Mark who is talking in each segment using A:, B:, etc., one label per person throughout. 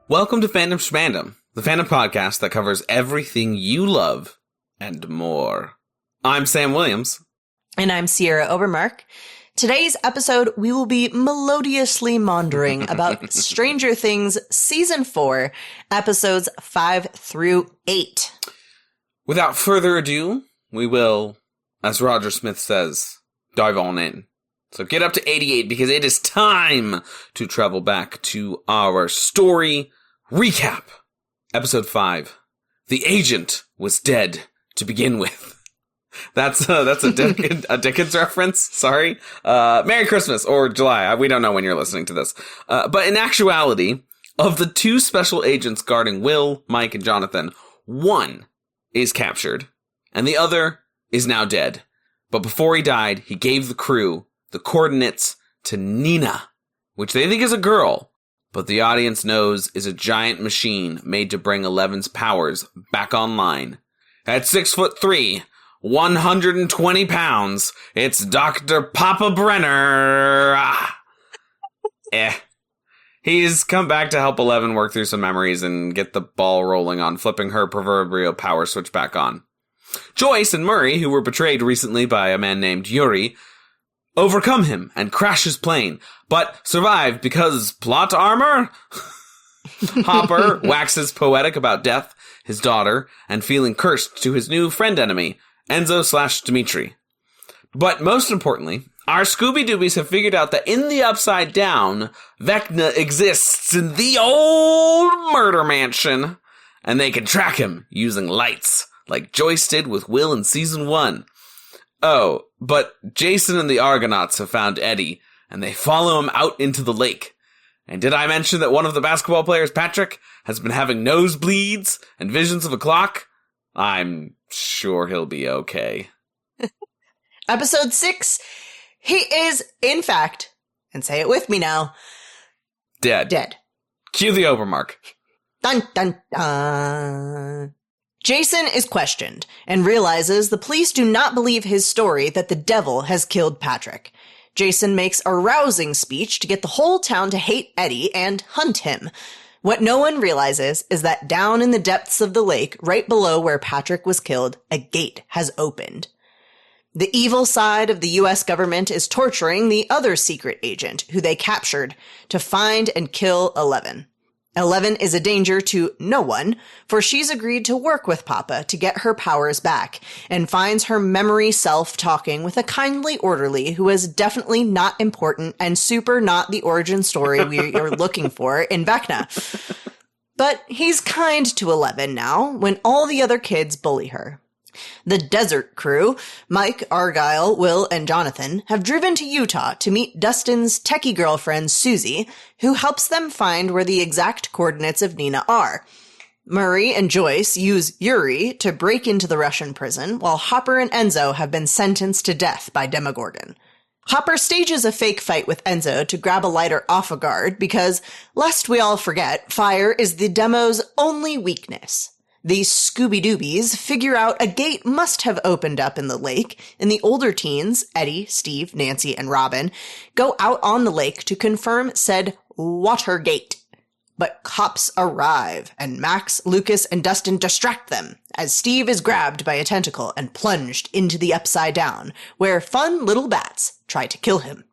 A: Welcome to Fandom Schmandom, the fandom podcast that covers everything you love and more. I'm Sam Williams.
B: And I'm Sierra Obermark. Today's episode, we will be melodiously maundering about Stranger Things Season 4, episodes 5 through 8.
A: Without further ado, we will, as Roger Smith says, dive on in. So get up to 88 because it is time to travel back to our story recap. Episode 5. The agent was dead to begin with. That's a Dickens reference. Sorry. Merry Christmas or July. We don't know when you're listening to this. But in actuality, of the two special agents guarding Will, Mike, and Jonathan, one is captured and the other is now dead. But before he died, he gave the crew the coordinates to Nina, which they think is a girl, but the audience knows is a giant machine made to bring Eleven's powers back online. At 6'3", 120 pounds, it's Dr. Papa Brenner. He's come back to help Eleven work through some memories and get the ball rolling on flipping her proverbial power switch back on. Joyce and Murray, who were betrayed recently by a man named Yuri, overcome him and crash his plane, but survive because plot armor? Hopper waxes poetic about death, his daughter, and feeling cursed to his new friend enemy, Enzo/Dimitri. But most importantly, our Scooby-Doobies have figured out that in the Upside Down, Vecna exists in the old murder mansion, and they can track him using lights, like Joyce did with Will in Season 1. Oh, but Jason and the Argonauts have found Eddie, and they follow him out into the lake. And did I mention that one of the basketball players, Patrick, has been having nosebleeds and visions of a clock? I'm sure he'll be okay.
B: Episode 6, he is, in fact, and say it with me now,
A: Dead. Cue the Obermark.
B: Dun dun dun. Jason is questioned and realizes the police do not believe his story that the devil has killed Patrick. Jason makes a rousing speech to get the whole town to hate Eddie and hunt him. What no one realizes is that down in the depths of the lake, right below where Patrick was killed, a gate has opened. The evil side of the U.S. government is torturing the other secret agent, who they captured, to find and kill Eleven. Eleven is a danger to no one, for she's agreed to work with Papa to get her powers back, and finds her memory self talking with a kindly orderly who is definitely not important and super not the origin story we are looking for in Vecna. But he's kind to Eleven now, when all the other kids bully her. The Desert Crew, Mike, Argyle, Will, and Jonathan, have driven to Utah to meet Dustin's techie girlfriend, Susie, who helps them find where the exact coordinates of Nina are. Murray and Joyce use Yuri to break into the Russian prison, while Hopper and Enzo have been sentenced to death by Demogorgon. Hopper stages a fake fight with Enzo to grab a lighter off a guard because, lest we all forget, fire is the demo's only weakness. The Scooby-Doobies figure out a gate must have opened up in the lake, and the older teens, Eddie, Steve, Nancy, and Robin, go out on the lake to confirm said water gate. But cops arrive, and Max, Lucas, and Dustin distract them, as Steve is grabbed by a tentacle and plunged into the Upside Down, where fun little bats try to kill him.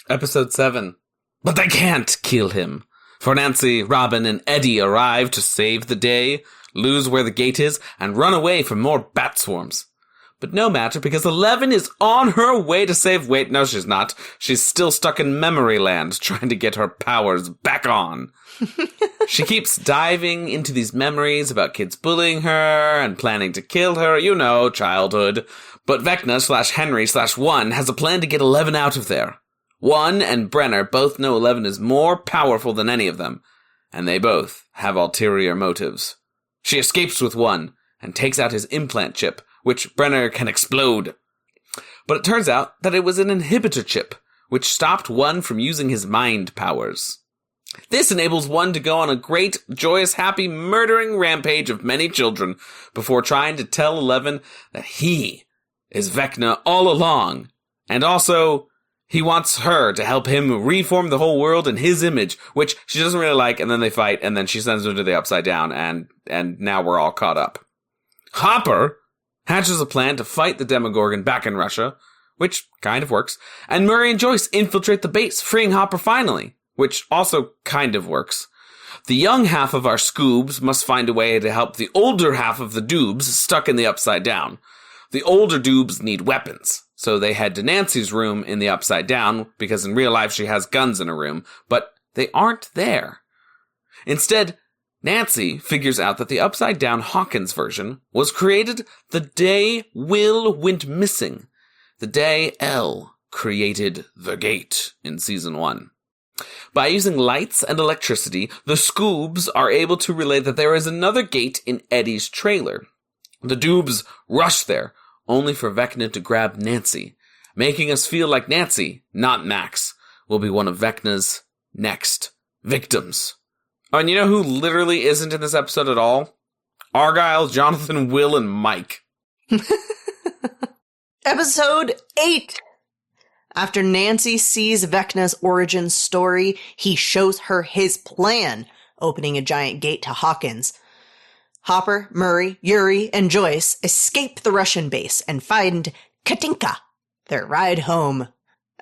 A: Episode 7. But they can't kill him, for Nancy, Robin, and Eddie arrive to save the day, lose where the gate is, and run away from more bat swarms. But no matter, because Eleven is on her way to save... Wait, no, she's not. She's still stuck in memory land, trying to get her powers back on. She keeps diving into these memories about kids bullying her and planning to kill her. You know, childhood. But Vecna/Henry/One has a plan to get Eleven out of there. One and Brenner both know Eleven is more powerful than any of them, and they both have ulterior motives. She escapes with One and takes out his implant chip, which Brenner can explode. But it turns out that it was an inhibitor chip, which stopped One from using his mind powers. This enables One to go on a great, joyous, happy, murdering rampage of many children before trying to tell Eleven that he is Vecna all along, and also He wants her to help him reform the whole world in his image, which she doesn't really like, and then they fight, and then she sends him to the Upside Down, and now we're all caught up. Hopper hatches a plan to fight the Demogorgon back in Russia, which kind of works, and Murray and Joyce infiltrate the base, freeing Hopper finally, which also kind of works. The young half of our Scoobs must find a way to help the older half of the Doobs stuck in the Upside Down. The older Doobs need weapons, so they head to Nancy's room in the Upside Down, because in real life she has guns in her room, but they aren't there. Instead, Nancy figures out that the Upside Down Hawkins version was created the day Will went missing, the day Elle created the gate in Season 1. By using lights and electricity, the Scoobs are able to relay that there is another gate in Eddie's trailer. The Doobs rush there, only for Vecna to grab Nancy, making us feel like Nancy, not Max, will be one of Vecna's next victims. Oh, and you know who literally isn't in this episode at all? Argyle, Jonathan, Will, and Mike.
B: Episode 8. After Nancy sees Vecna's origin story, he shows her his plan, opening a giant gate to Hawkins. Hopper, Murray, Yuri, and Joyce escape the Russian base and find Katinka, their ride home.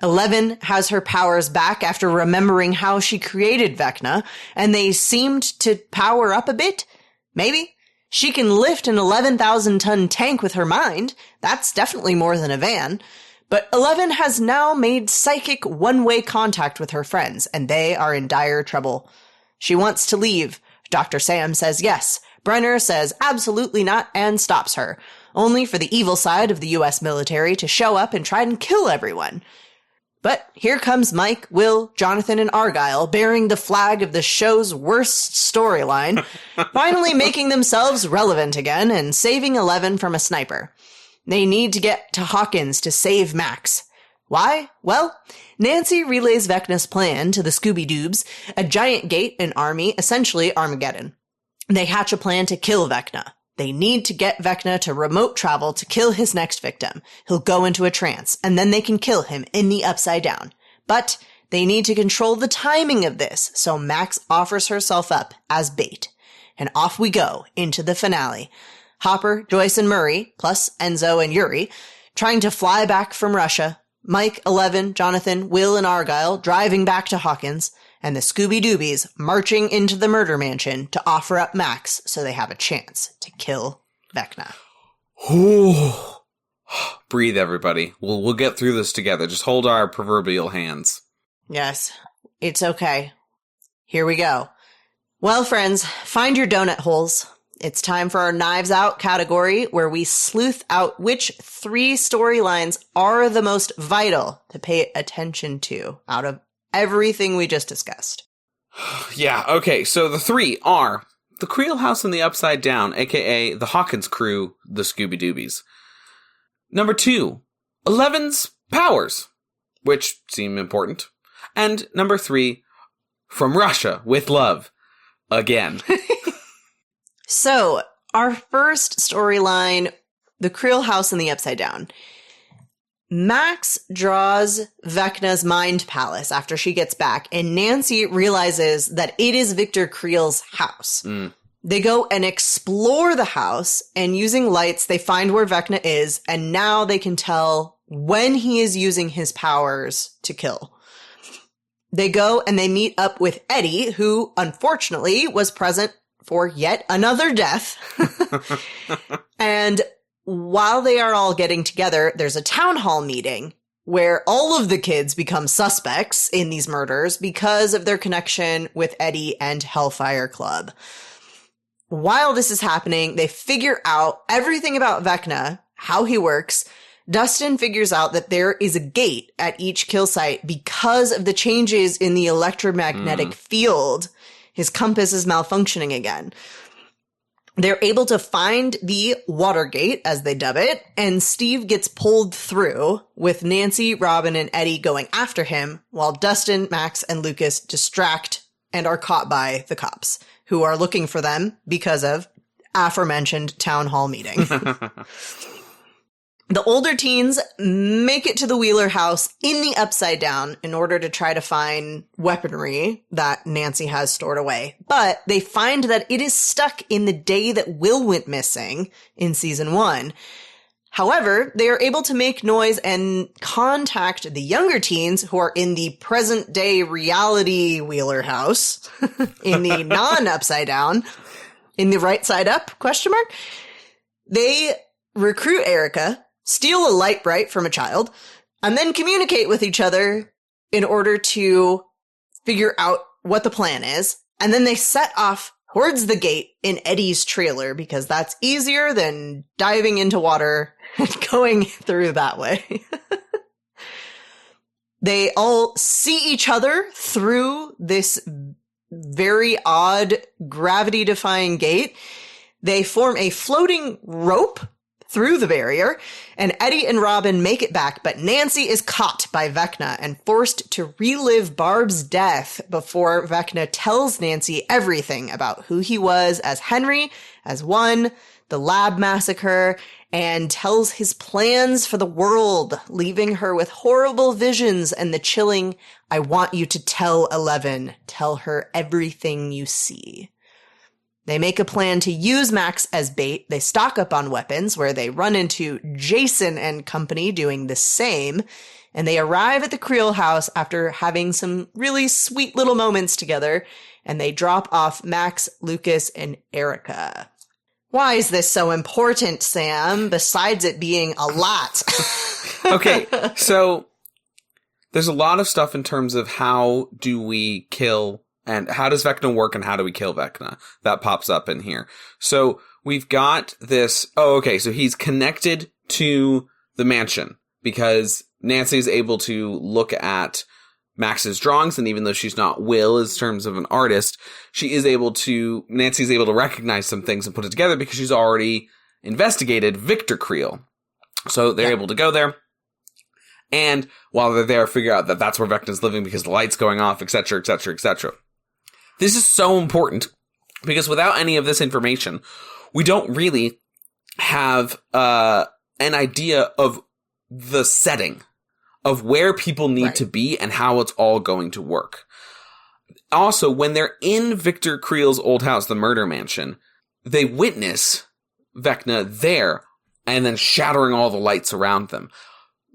B: Eleven has her powers back after remembering how she created Vecna, and they seemed to power up a bit. Maybe. She can lift an 11,000-ton tank with her mind. That's definitely more than a van. But Eleven has now made psychic one-way contact with her friends, and they are in dire trouble. She wants to leave. Dr. Sam says yes. Brenner says absolutely not and stops her, only for the evil side of the U.S. military to show up and try and kill everyone. But here comes Mike, Will, Jonathan, and Argyle bearing the flag of the show's worst storyline, finally making themselves relevant again and saving Eleven from a sniper. They need to get to Hawkins to save Max. Why? Well, Nancy relays Vecna's plan to the Scooby-Doobs, a giant gate in Army, essentially Armageddon. They hatch a plan to kill Vecna. They need to get Vecna to remote travel to kill his next victim. He'll go into a trance, and then they can kill him in the Upside Down. But they need to control the timing of this, so Max offers herself up as bait. And off we go into the finale. Hopper, Joyce, and Murray, plus Enzo and Yuri, trying to fly back from Russia. Mike, Eleven, Jonathan, Will, and Argyle driving back to Hawkins, and the Scooby-Doobies marching into the murder mansion to offer up Max so they have a chance to kill Vecna.
A: Ooh. Breathe, everybody. We'll get through this together. Just hold our proverbial hands.
B: Yes, it's okay. Here we go. Well, friends, find your donut holes. It's time for our Knives Out category, where we sleuth out which 3 storylines are the most vital to pay attention to out of everything we just discussed.
A: Yeah, okay, so the 3 are the Creel House in the Upside Down, aka the Hawkins crew, the Scooby-Doobies. Number 2, Eleven's powers, which seem important. And number 3, From Russia with Love, again.
B: So, our first storyline, the Creel House in the Upside Down. Max draws Vecna's mind palace after she gets back, and Nancy realizes that it is Victor Creel's house. They go and explore the house, and using lights, they find where Vecna is, and now they can tell when he is using his powers to kill. They go and they meet up with Eddie, who unfortunately was present for yet another death. And while they are all getting together, there's a town hall meeting where all of the kids become suspects in these murders because of their connection with Eddie and Hellfire Club. While this is happening, they figure out everything about Vecna, how he works. Dustin figures out that there is a gate at each kill site because of the changes in the electromagnetic field. His compass is malfunctioning again. They're able to find the Watergate, as they dub it, and Steve gets pulled through, with Nancy, Robin, and Eddie going after him, while Dustin, Max, and Lucas distract and are caught by the cops, who are looking for them because of aforementioned town hall meeting. The older teens make it to the Wheeler house in the Upside Down in order to try to find weaponry that Nancy has stored away. But they find that it is stuck in the day that Will went missing in season 1. However, they are able to make noise and contact the younger teens who are in the present day reality Wheeler house in the non-Upside Down, in the right side up, ? They recruit Erica, steal a light bright from a child, and then communicate with each other in order to figure out what the plan is. And then they set off towards the gate in Eddie's trailer because that's easier than diving into water and going through that way. They all see each other through this very odd gravity-defying gate. They form a floating rope through the barrier, and Eddie and Robin make it back, but Nancy is caught by Vecna and forced to relive Barb's death before Vecna tells Nancy everything about who he was as Henry, as one, the lab massacre, and tells his plans for the world, leaving her with horrible visions and the chilling, "I want you to tell 11, tell her everything you see." They make a plan to use Max as bait. They stock up on weapons, where they run into Jason and company doing the same. And they arrive at the Creel house after having some really sweet little moments together. And they drop off Max, Lucas, and Erica. Why is this so important, Sam, besides it being a lot?
A: Okay, so there's a lot of stuff in terms of how do we kill and how does Vecna work and how do we kill Vecna? That pops up in here. So we've got this. Oh, okay. So he's connected to the mansion because Nancy is able to look at Max's drawings. And even though she's not Will in terms of an artist, Nancy's able to recognize some things and put it together because she's already investigated Victor Creel. So they're able to go there. And while they're there, figure out that that's where Vecna's living because the light's going off, etc., etc., etc. This is so important because without any of this information, we don't really have an idea of the setting of where people need to be and how it's all going to work. Also, when they're in Victor Creel's old house, the murder mansion, they witness Vecna there and then shattering all the lights around them.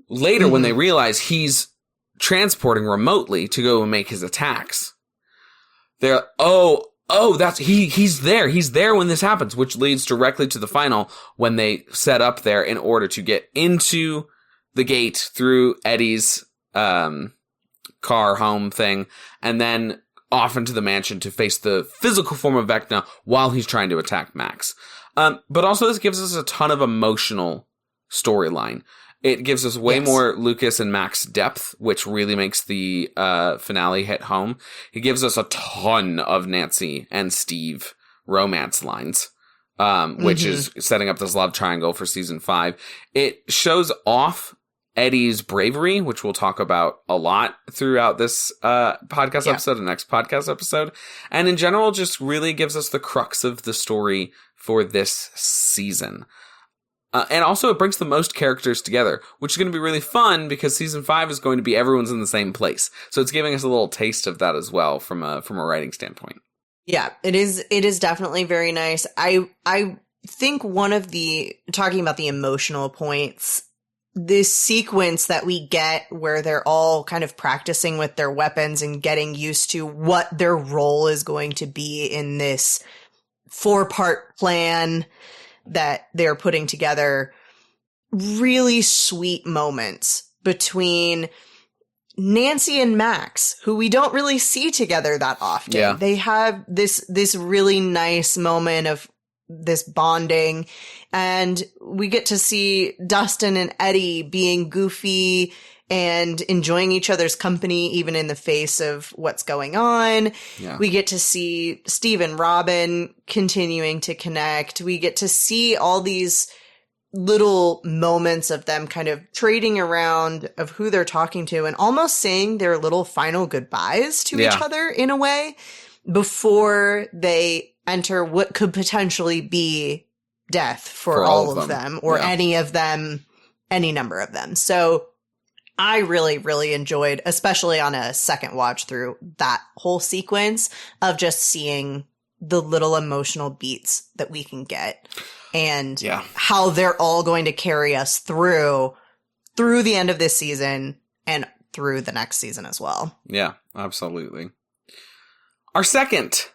A: Later, when they realize he's transporting remotely to go and make his attacks, they're, he's there. He's there when this happens, which leads directly to the final when they set up there in order to get into the gate through Eddie's car home thing and then off into the mansion to face the physical form of Vecna while he's trying to attack Max. But also this gives us a ton of emotional storyline. It gives us way more Lucas and Max depth, which really makes the finale hit home. It gives us a ton of Nancy and Steve romance lines, which is setting up this love triangle for season 5. It shows off Eddie's bravery, which we'll talk about a lot throughout this podcast episode and next podcast episode. And in general, just really gives us the crux of the story for this season. And also it brings the most characters together, which is going to be really fun because season 5 is going to be everyone's in the same place. So it's giving us a little taste of that as well from a writing standpoint.
B: Yeah, it is definitely very nice. I think one of the, talking about the emotional points, this sequence that we get where they're all kind of practicing with their weapons and getting used to what their role is going to be in this 4-part plan that they're putting together, really sweet moments between Nancy and Max, who we don't really see together that often.
A: Yeah.
B: They have this really nice moment of this bonding, and we get to see Dustin and Eddie being goofy and enjoying each other's company, even in the face of what's going on.
A: Yeah.
B: We get to see Steve and Robin continuing to connect. We get to see all these little moments of them kind of trading around of who they're talking to and almost saying their little final goodbyes to each other in a way before they enter what could potentially be death for all of them or any of them any number of them. So I really, really enjoyed, especially on a second watch through, that whole sequence of just seeing the little emotional beats that we can get and how they're all going to carry us through the end of this season and through the next season as well.
A: Yeah, absolutely. Our second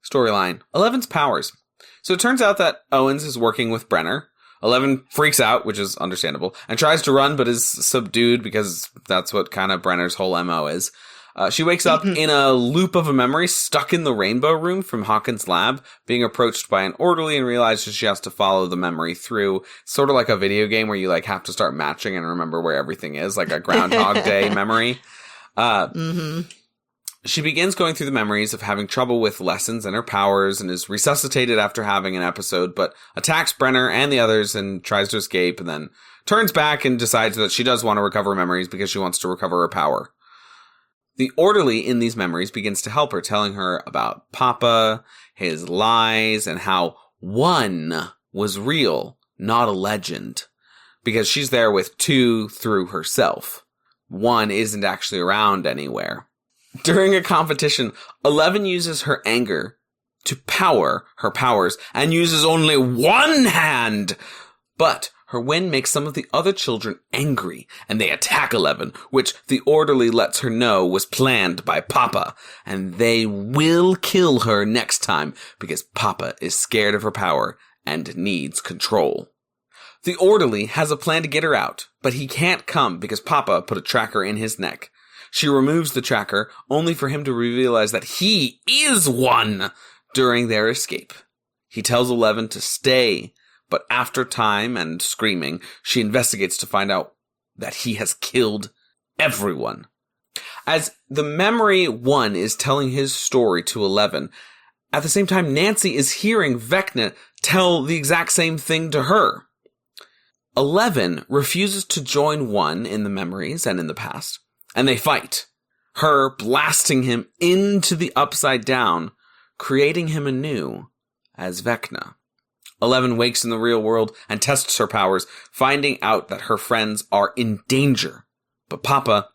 A: storyline, Eleven's powers. So it turns out that Owens is working with Brenner. Eleven freaks out, which is understandable, and tries to run but is subdued because that's what kind of Brenner's whole MO is. She wakes up in a loop of a memory stuck in the Rainbow Room from Hawkins' lab, being approached by an orderly and realizes she has to follow the memory through, sort of like a video game where you like have to start matching and remember where everything is, like a Groundhog Day memory. She begins going through the memories of having trouble with lessons and her powers and is resuscitated after having an episode, but attacks Brenner and the others and tries to escape and then turns back and decides that she does want to recover memories because she wants to recover her power. The orderly in these memories begins to help her, telling her about Papa, his lies, and how one was real, not a legend. Because she's there with two through herself. One isn't actually around anywhere. During a competition, 11 uses her anger to power her powers and uses only one hand. But her win makes some of the other children angry, and they attack 11, which the orderly lets her know was planned by Papa, and they will kill her next time because Papa is scared of her power and needs control. The orderly has a plan to get her out, but he can't come because Papa put a tracker in his neck. She removes the tracker, only for him to realize that he is one during their escape. He tells 11 to stay, but after time and screaming, she investigates to find out that he has killed everyone. As the memory one is telling his story to 11, at the same time, Nancy is hearing Vecna tell the exact same thing to her. 11 refuses to join one in the memories and in the past, and they fight, her blasting him into the Upside Down, creating him anew as Vecna. 11 wakes in the real world and tests her powers, finding out that her friends are in danger. But Papa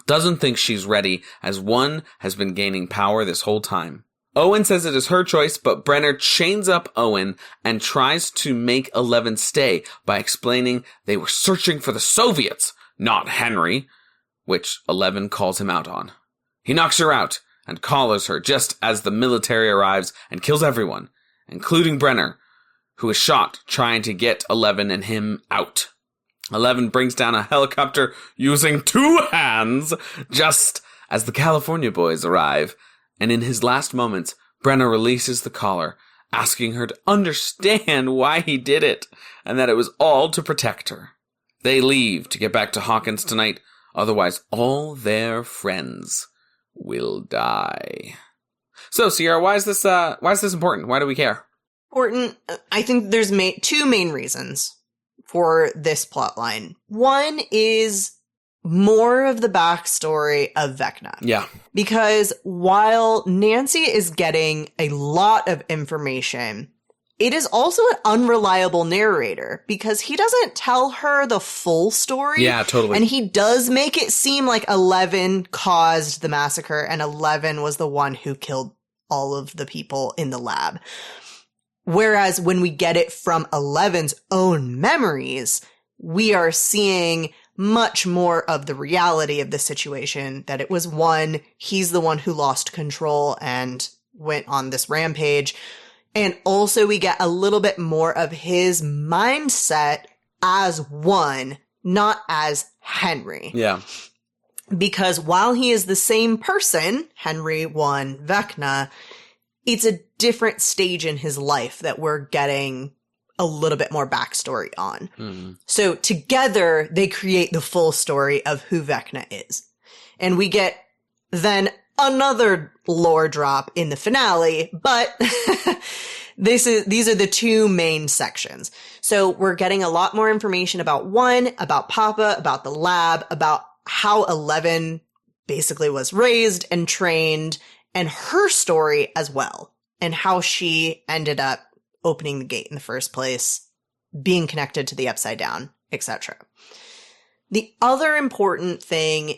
A: doesn't think she's ready, as one has been gaining power this whole time. Owen says it is her choice, but Brenner chains up Owen and tries to make 11 stay by explaining they were searching for the Soviets, not Henry, which 11 calls him out on. He knocks her out and collars her just as the military arrives and kills everyone, including Brenner, who is shot trying to get 11 and him out. 11 brings down a helicopter using two hands just as the California boys arrive, and in his last moments, Brenner releases the collar, asking her to understand why he did it, and that it was all to protect her. They leave to get back to Hawkins tonight, otherwise all their friends will die. So, Sierra, why is this important? Why do we care?
B: Important. I think there's two main reasons for this plotline. One is more of the backstory of Vecna.
A: Yeah.
B: Because while Nancy is getting a lot of information, it is also an unreliable narrator because he doesn't tell her the full story.
A: Yeah, totally.
B: And he does make it seem like 11 caused the massacre and 11 was the one who killed all of the people in the lab. Whereas when we get it from 11's own memories, we are seeing much more of the reality of the situation, that it was one, he's the one who lost control and went on this rampage. And also we get a little bit more of his mindset as one, not as Henry.
A: Yeah.
B: Because while he is the same person, Henry 1 Vecna, it's a different stage in his life that we're getting a little bit more backstory on. Mm-hmm. So together, they create the full story of who Vecna is. And we get then another lore drop in the finale, but these are the two main sections. So we're getting a lot more information about one, about Papa, about the lab, about how 11 basically was raised and trained, and her story as well, and how she ended up opening the gate in the first place, being connected to the Upside Down, etc. The other important thing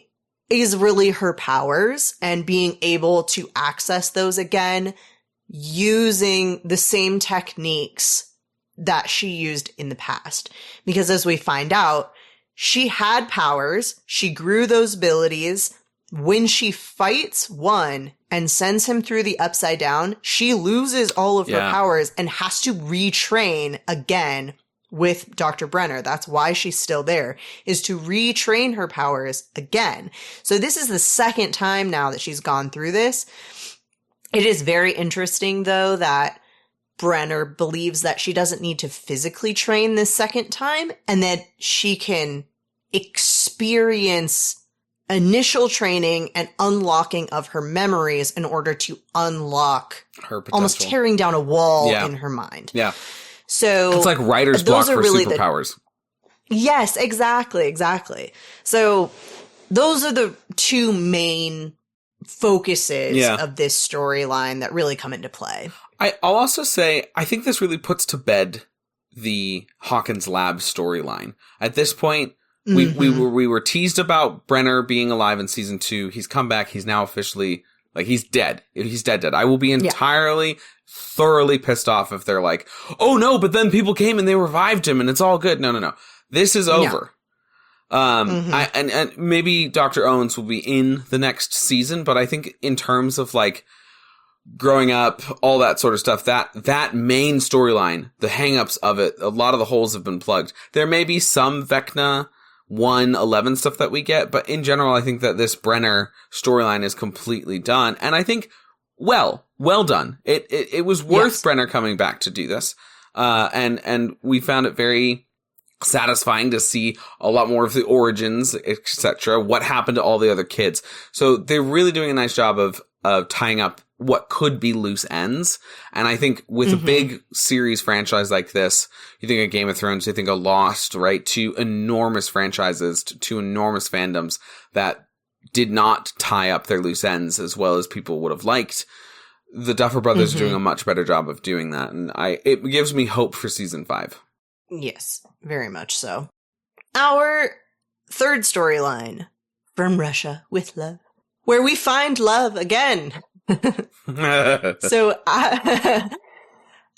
B: is really her powers and being able to access those again using the same techniques that she used in the past. Because as we find out, she had powers, she grew those abilities. When she fights one and sends him through the Upside Down, she loses all of her powers and has to retrain again with Dr. Brenner. That's why she's still there, is to retrain her powers again. So this is the second time now that she's gone through this. It is very interesting, though, that Brenner believes that she doesn't need to physically train this second time and that she can experience initial training and unlocking of her memories in order to unlock
A: her potential.
B: Almost tearing down a wall in her mind.
A: Yeah.
B: So
A: it's like writer's block for
B: really
A: superpowers.
B: Yes, exactly. So those are the two main focuses of this storyline that really come into play.
A: I'll also say, I think this really puts to bed the Hawkins Lab storyline. At this point, we were teased about Brenner being alive in season 2. He's come back. He's now officially, like, he's dead. He's dead. I will be entirely, thoroughly pissed off if they're like, oh no, but then people came and they revived him and it's all good. No. This is over. And maybe Dr. Owens will be in the next season, but I think in terms of like growing up, all that sort of stuff, that main storyline, the hangups of it, a lot of the holes have been plugged. There may be some Vecna 111 stuff that we get, but in general, I think that this Brenner storyline is completely done. And I think, well done. It was worth Brenner coming back to do this. And we found it very satisfying to see a lot more of the origins, etc. What happened to all the other kids. So they're really doing a nice job of tying up what could be loose ends. And I think with a big series franchise like this, you think of Game of Thrones, you think of Lost, right? Two enormous franchises, two enormous fandoms that did not tie up their loose ends as well as people would have liked. The Duffer Brothers are doing a much better job of doing that. And it gives me hope for season 5.
B: Yes, very much so. Our third storyline, From Russia with Love, where we find love again. So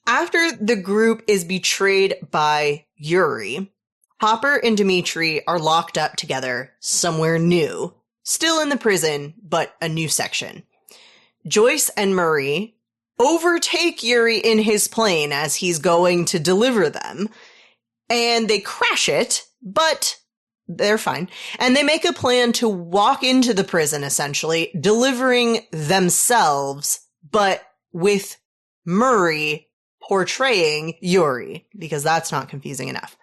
B: after the group is betrayed by Yuri, Hopper and Dimitri are locked up together somewhere new, still in the prison, but a new section. Joyce and Murray overtake Yuri in his plane as he's going to deliver them, and they crash it, but they're fine. And they make a plan to walk into the prison, essentially, delivering themselves, but with Murray portraying Yuri, because that's not confusing enough.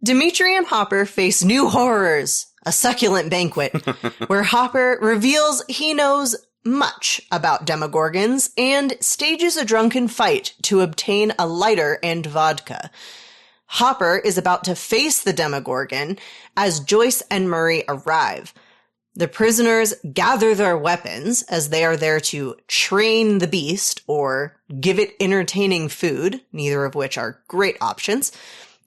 B: Dimitri and Hopper face new horrors, a succulent banquet, where Hopper reveals he knows much about Demogorgons and stages a drunken fight to obtain a lighter and vodka. Hopper is about to face the Demogorgon as Joyce and Murray arrive. The prisoners gather their weapons as they are there to train the beast or give it entertaining food, neither of which are great options.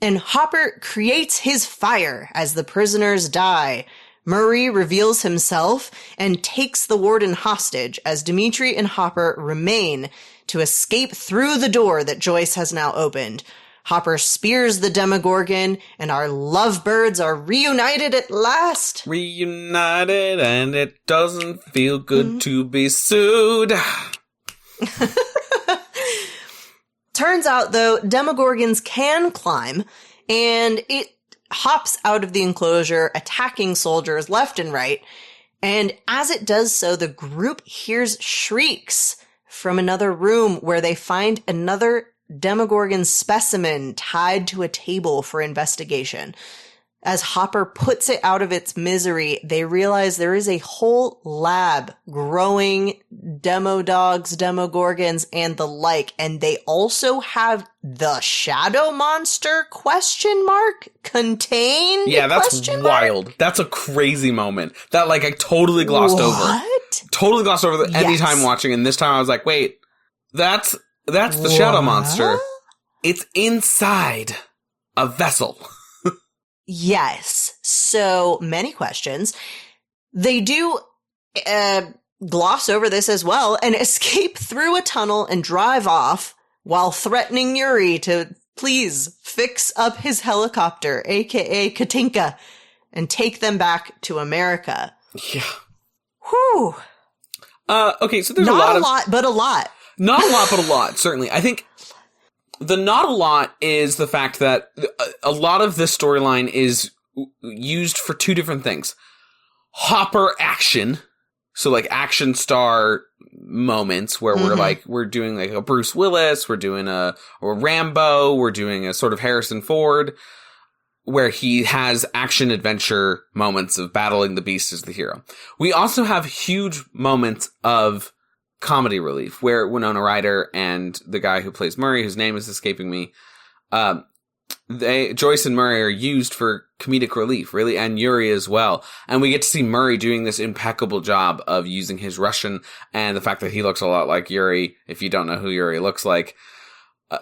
B: And Hopper creates his fire as the prisoners die. Murray reveals himself and takes the warden hostage as Dimitri and Hopper remain to escape through the door that Joyce has now opened. Hopper spears the Demogorgon, and our lovebirds are reunited at last.
A: Reunited, and it doesn't feel good to be sued.
B: Turns out, though, Demogorgons can climb, and it hops out of the enclosure, attacking soldiers left and right. And as it does so, the group hears shrieks from another room where they find another Demogorgon specimen tied to a table for investigation. As Hopper puts it out of its misery, they realize there is a whole lab growing Demodogs, Demogorgons, and the like, and they also have the Shadow Monster ? Contained?
A: Yeah, that's wild. That's a crazy moment. That, like, I totally glossed over. Totally glossed over any time watching, and this time I was like, wait, that's the Shadow Monster. It's inside a vessel.
B: Yes. So many questions. They do gloss over this as well and escape through a tunnel and drive off while threatening Yuri to please fix up his helicopter, aka Katinka, and take them back to America.
A: Yeah.
B: Whew.
A: Okay, so there's
B: Not
A: a
B: a lot, but a lot.
A: Not a lot, but a lot, certainly. I think the not a lot is the fact that a lot of this storyline is used for two different things. Hopper action, so like action star moments where we're doing like a Bruce Willis, we're doing a Rambo, we're doing a sort of Harrison Ford, where he has action adventure moments of battling the beast as the hero. We also have huge moments of comedy relief where Winona Ryder and the guy who plays Murray, whose name is escaping me, Joyce and Murray are used for comedic relief, really, and Yuri as well. And we get to see Murray doing this impeccable job of using his Russian and the fact that he looks a lot like Yuri, if you don't know who Yuri looks like,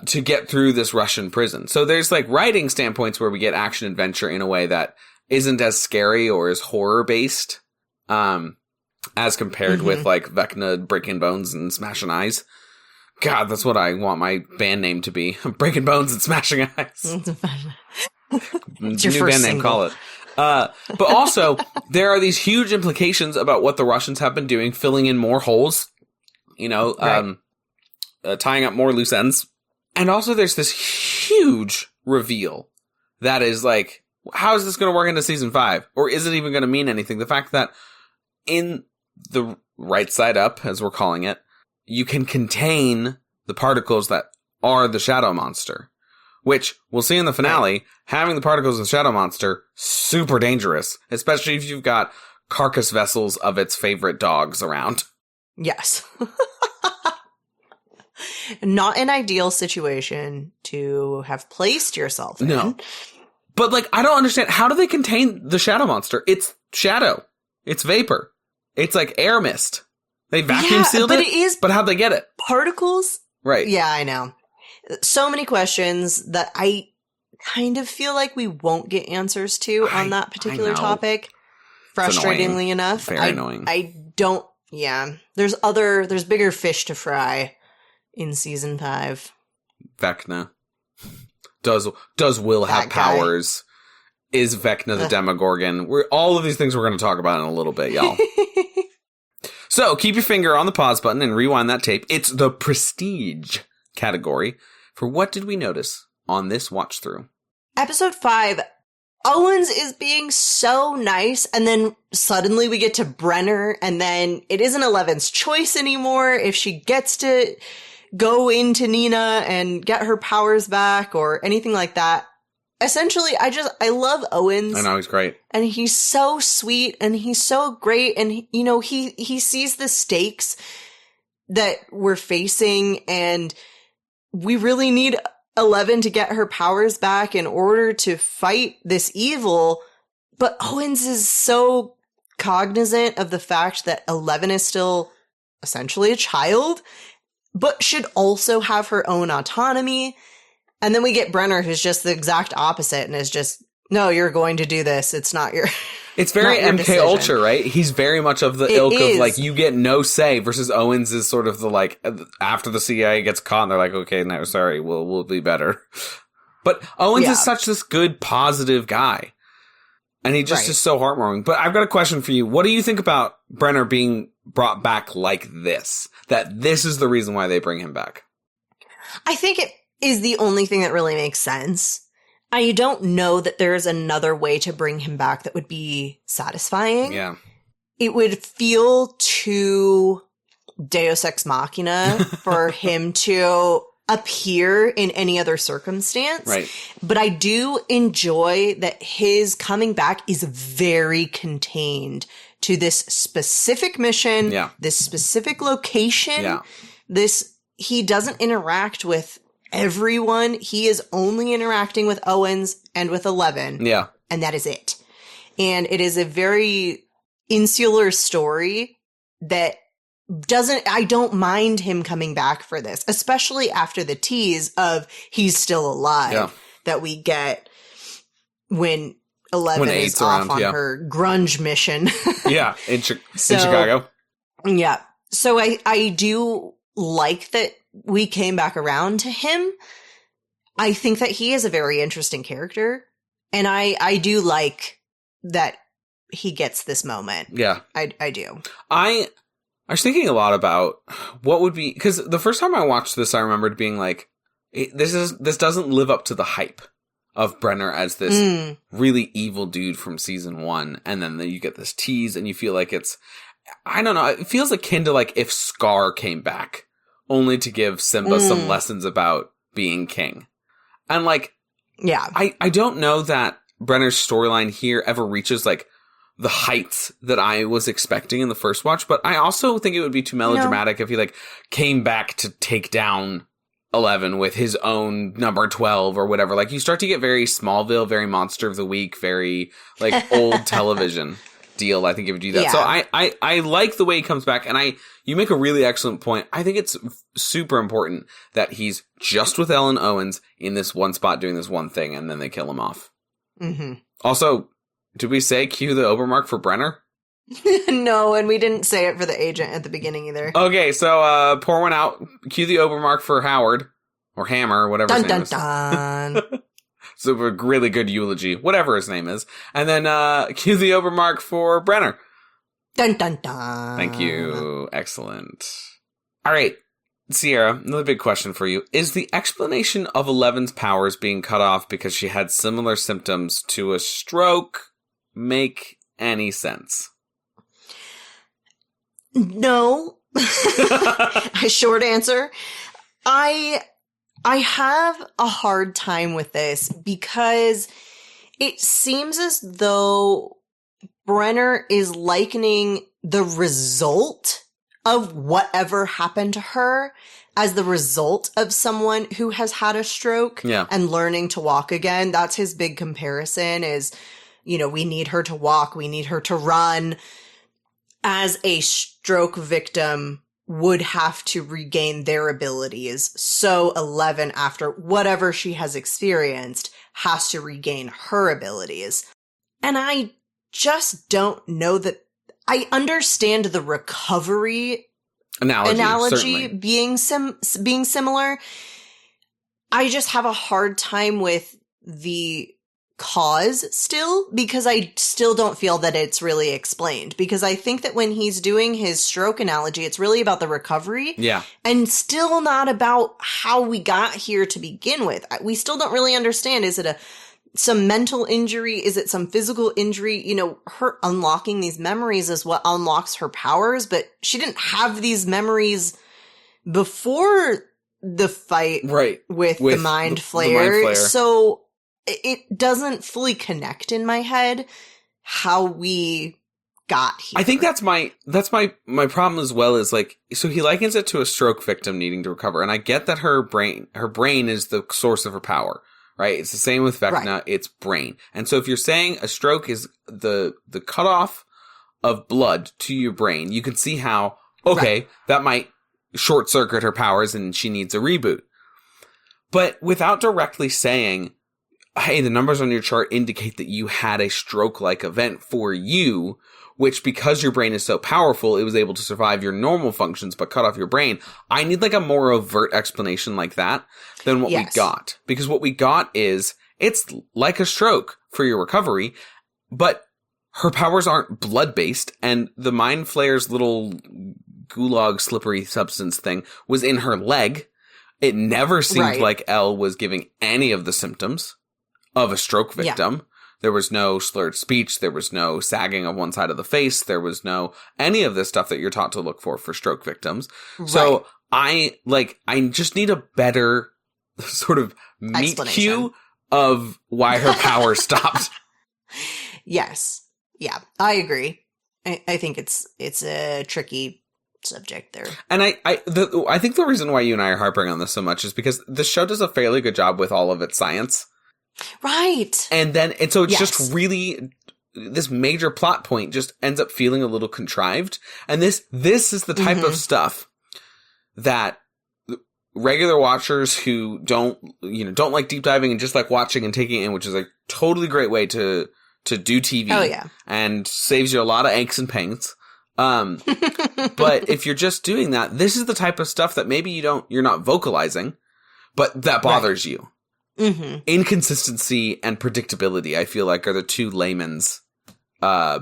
A: to get through this Russian prison. So there's like writing standpoints where we get action adventure in a way that isn't as scary or as horror based, as compared with like Vecna breaking bones and smashing eyes. God, that's what I want my band name to be. Breaking Bones and Smashing Eyes.
B: It's your
A: New
B: first
A: band name,
B: single.
A: call it. But also, there are these huge implications about what the Russians have been doing, filling in more holes,
B: Right.
A: Tying up more loose ends. And also there's this huge reveal that is like, how is this going to work into season 5? Or is it even going to mean anything? The fact that in the right side up, as we're calling it, you can contain the particles that are the Shadow Monster, which we'll see in the finale. Right. Having the particles of the Shadow Monster, super dangerous, especially if you've got carcass vessels of its favorite dogs around.
B: Yes. Not an ideal situation to have placed yourself in.
A: No. But, like, I don't understand. How do they contain the Shadow Monster? It's shadow. It's vapor. It's like air mist. They vacuum sealed it, but how'd they get it?
B: Particles?
A: Right.
B: Yeah, I know. So many questions that I kind of feel like we won't get answers to on that particular topic. Frustratingly enough.
A: Very annoying.
B: I don't, yeah. There's bigger fish to fry in season 5.
A: Vecna. Does Will have powers? Is Vecna the Demogorgon? All of these things we're going to talk about in a little bit, y'all. So, keep your finger on the pause button and rewind that tape. It's the Prestige category for what did we notice on this watch through.
B: Episode 5, Owens is being so nice, and then suddenly we get to Brenner, and then it isn't Eleven's choice anymore if she gets to go into Nina and get her powers back or anything like that. Essentially, I love Owens.
A: I know, he's great.
B: And he's so sweet and he's so great. And, he sees the stakes that we're facing and we really need 11 to get her powers back in order to fight this evil. But Owens is so cognizant of the fact that 11 is still essentially a child, but should also have her own autonomy. And then we get Brenner, who's just the exact opposite and is just, no, you're going to do this. It's not your
A: It's very
B: MK
A: decision. Ultra, right? He's very much of the ilk of, like, you get no say versus Owens is sort of the, like, after the CIA gets caught, and they're like, okay, no, sorry, we'll be better. But Owens is such this good, positive guy. And he just is so heartwarming. But I've got a question for you. What do you think about Brenner being brought back like this? That this is the reason why they bring him back?
B: I think it is the only thing that really makes sense. I don't know that there's another way to bring him back that would be satisfying.
A: Yeah.
B: It would feel too Deus Ex Machina for him to appear in any other circumstance.
A: Right.
B: But I do enjoy that his coming back is very contained to this specific mission, this specific location. He doesn't interact with everyone. He is only interacting with Owens and with 11.
A: Yeah.
B: And that is it. And it is a very insular story that I don't mind him coming back for this, especially after the tease of he's still alive that we get when Eleven
A: When
B: is
A: Eight's
B: off
A: around,
B: on
A: yeah.
B: her grunge mission.
A: Yeah, in
B: So-
A: Chicago.
B: Yeah. So I do like that we came back around to him. I think that he is a very interesting character. And I do like that he gets this moment.
A: Yeah.
B: I do.
A: I was thinking a lot about what would be, because the first time I watched this, I remembered being like, this doesn't live up to the hype of Brenner as this really evil dude from season 1, and then you get this tease, and you feel like it's, I don't know, it feels akin to like if Scar came back, only to give Simba some lessons about being king. And like,
B: Yeah.
A: I don't know that Brenner's storyline here ever reaches like the heights that I was expecting in the first watch, but I also think it would be too melodramatic if he like came back to take down 11 with his own number 12 or whatever. Like, you start to get very Smallville, very Monster of the Week, very like old television deal. I think it would do that.
B: Yeah.
A: So I like the way he comes back, and you make a really excellent point. I think it's super important that he's just with Ellen Owens in this one spot doing this one thing, and then they kill him off.
B: Mm-hmm.
A: Also, did we say cue the Obermark for Brenner?
B: No, and we didn't say it for the agent at the beginning either.
A: Okay, so pour one out. Cue the Obermark for Howard. Or Hammer, whatever his
B: Dun
A: name
B: dun
A: is.
B: dun.
A: So a really good eulogy, whatever his name is. And then cue the Obermark for Brenner.
B: Dun dun dun.
A: Thank you. Excellent. All right, Sierra, another big question for you. Is the explanation of Eleven's powers being cut off because she had similar symptoms to a stroke make any sense?
B: No. A short answer. I have a hard time with this because it seems as though Brenner is likening the result of whatever happened to her as the result of someone who has had a stroke
A: Yeah.
B: and learning to walk again. That's his big comparison is, we need her to walk. We need her to run. As a stroke victim would have to regain their abilities. So 11, after whatever she has experienced, has to regain her abilities. And I just don't know that I understand the recovery analogy
A: certainly.
B: being similar. I just have a hard time with the cause still, because I still don't feel that it's really explained, because I think that when he's doing his stroke analogy, it's really about the recovery
A: Yeah.
B: and still not about how we got here to begin with. We still don't really understand. Is it some mental injury? Is it some physical injury? Her unlocking these memories is what unlocks her powers, but she didn't have these memories before the fight
A: Right.
B: with the Mind
A: the
B: Flayer.
A: Mind Flayer.
B: So it doesn't fully connect in my head how we got here.
A: I think that's my problem as well, is like, so he likens it to a stroke victim needing to recover. And I get that her brain is the source of her power, right? It's the same with Vecna.
B: Right.
A: It's brain. And so if you're saying a stroke is the cutoff of blood to your brain, you can see how, okay, that might short circuit her powers and she needs a reboot. But without directly saying, hey, the numbers on your chart indicate that you had a stroke-like event for you, which, because your brain is so powerful, it was able to survive your normal functions but cut off your brain. I need like a more overt explanation like that than what we got. Because what we got is, it's like a stroke for your recovery, but her powers aren't blood-based, and the Mind Flayer's little gulag slippery substance thing was in her leg. It never seemed like Elle was giving any of the symptoms of a stroke victim. Yeah. There was no slurred speech. There was no sagging of one side of the face. There was no any of this stuff that you're taught to look for stroke victims. Right. So I just need a better sort of meet cue of why her power stopped.
B: Yes. Yeah, I agree. I think it's a tricky subject there.
A: And I think the reason why you and I are harping on this so much is because the show does a fairly good job with all of its science.
B: Right.
A: And so it's just really, this major plot point just ends up feeling a little contrived. And this is the type of stuff that regular watchers who don't like deep diving and just like watching and taking it in, which is a totally great way to to do TV.
B: Oh, yeah.
A: And saves you a lot of aches and pains. But if you're just doing that, this is the type of stuff that maybe you're not vocalizing, but that bothers you.
B: Mm-hmm.
A: Inconsistency and predictability, I feel like, are the two layman's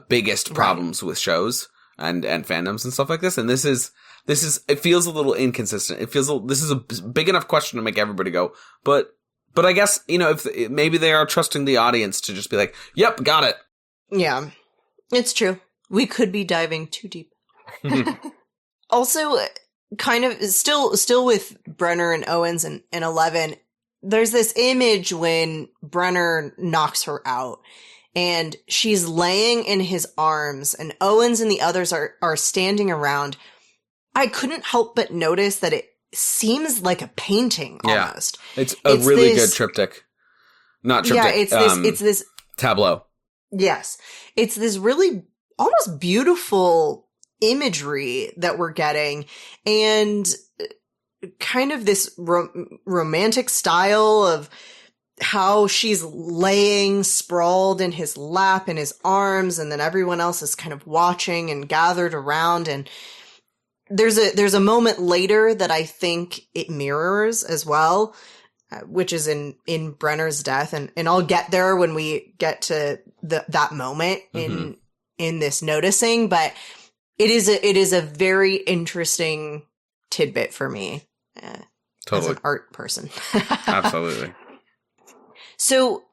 A: biggest problems with shows and fandoms and stuff like this. And this is it feels a little inconsistent. This is a big enough question to make everybody go, but I guess, if maybe they are trusting the audience to just be like, yep, got it.
B: Yeah, it's true. We could be diving too deep. Also, kind of still with Brenner and Owens and 11, there's this image when Brenner knocks her out and she's laying in his arms and Owens and the others are standing around. I couldn't help but notice that it seems like a painting almost.
A: Yeah, it's really good triptych. Not triptych.
B: Yeah, it's this
A: tableau.
B: Yes. It's this really almost beautiful imagery that we're getting, and kind of this romantic style of how she's laying sprawled in his lap in his arms, and then everyone else is kind of watching and gathered around. And there's a moment later that I think it mirrors as well, which is in Brenner's death, and I'll get there when we get to that moment in this noticing, but it is a very interesting tidbit for me as an art person.
A: Absolutely.
B: So,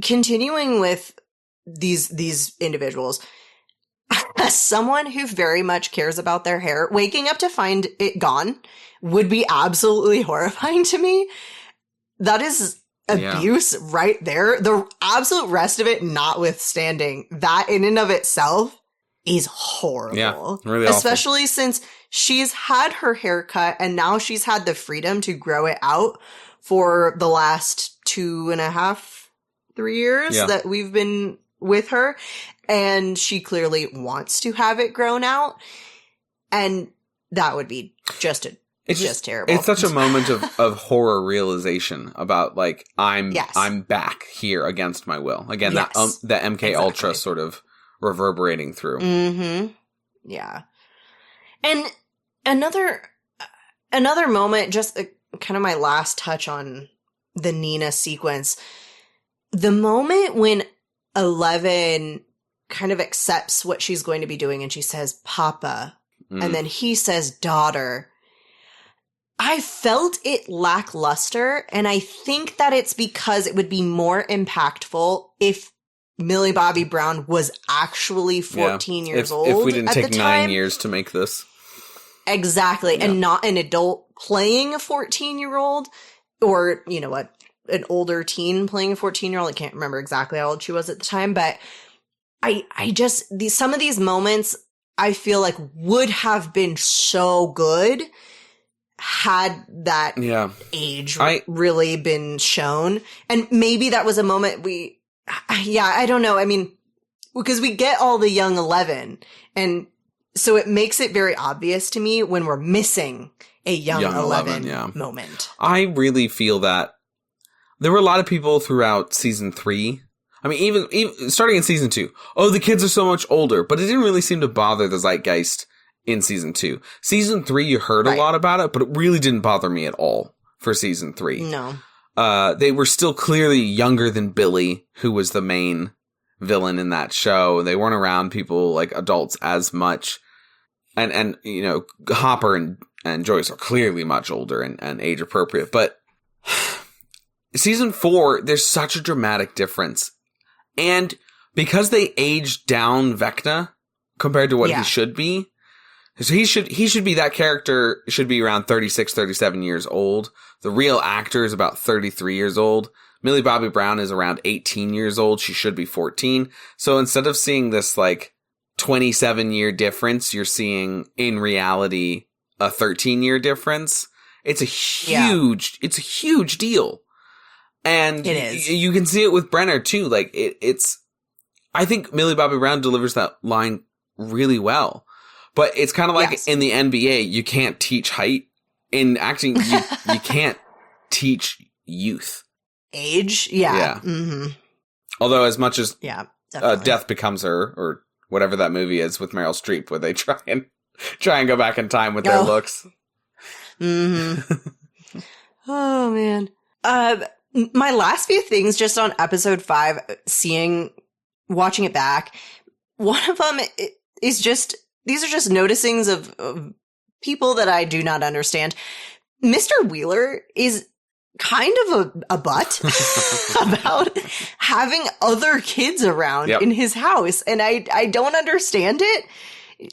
B: continuing with these individuals, as someone who very much cares about their hair, waking up to find it gone would be absolutely horrifying to me. That is abuse right there. The absolute rest of it notwithstanding, that in and of itself is horrible.
A: Yeah, really
B: Especially since she's had her hair cut and now she's had the freedom to grow it out for the last 2.5, 3 years that we've been with her. And she clearly wants to have it grown out. And that would be just terrible.
A: It's such a moment of horror realization about, like, I'm back here against my will. Again, that MK Ultra sort of reverberating through.
B: Mm-hmm. Yeah. And another moment, just kind of my last touch on the Nina sequence. The moment when 11 kind of accepts what she's going to be doing and she says, Papa, and then he says, daughter. I felt it lackluster, and I think that it's because it would be more impactful if Millie Bobby Brown was actually 14 years old.
A: If we didn't take 9
B: time.
A: years to make this.
B: Exactly, and not an adult playing a 14-year-old, or, you know what, an older teen playing a 14-year-old. I can't remember exactly how old she was at the time, but I just, some of these moments I feel like would have been so good had that age really been shown. And maybe that was a moment I don't know. I mean, because we get all the young 11, and so it makes it very obvious to me when we're missing a young 11 moment.
A: I really feel that there were a lot of people throughout season 3. I mean, even starting in season 2. Oh, the kids are so much older, but it didn't really seem to bother the zeitgeist in season 2. Season 3, you heard a lot about it, but it really didn't bother me at all for season 3.
B: No.
A: They were still clearly younger than Billy, who was the main villain in that show. They weren't around people like adults as much. And you know, Hopper and Joyce are clearly much older and age appropriate. But season 4, there's such a dramatic difference. And because they aged down Vecna compared to what he should be, so he should be, that character should be around 36, 37 years old. The real actor is about 33 years old. Millie Bobby Brown is around 18 years old. She should be 14. So instead of seeing this like 27-year difference, you're seeing in reality a 13-year difference. It's a huge deal. And
B: it is.
A: You can see it with Brenner too. Like it's, I think Millie Bobby Brown delivers that line really well. But it's kind of like in the NBA, you can't teach height. In acting, you can't teach youth.
B: Age? Yeah.
A: Yeah.
B: Mm-hmm.
A: Although as much as
B: Definitely.
A: Death Becomes Her, or whatever that movie is with Meryl Streep, where they try and go back in time with their looks.
B: Mm-hmm. Oh, man. My last few things just on episode 5, watching it back, one of them is just, these are just noticings of people that I do not understand. Mr. Wheeler is kind of a butt about having other kids around in his house, and I don't understand it.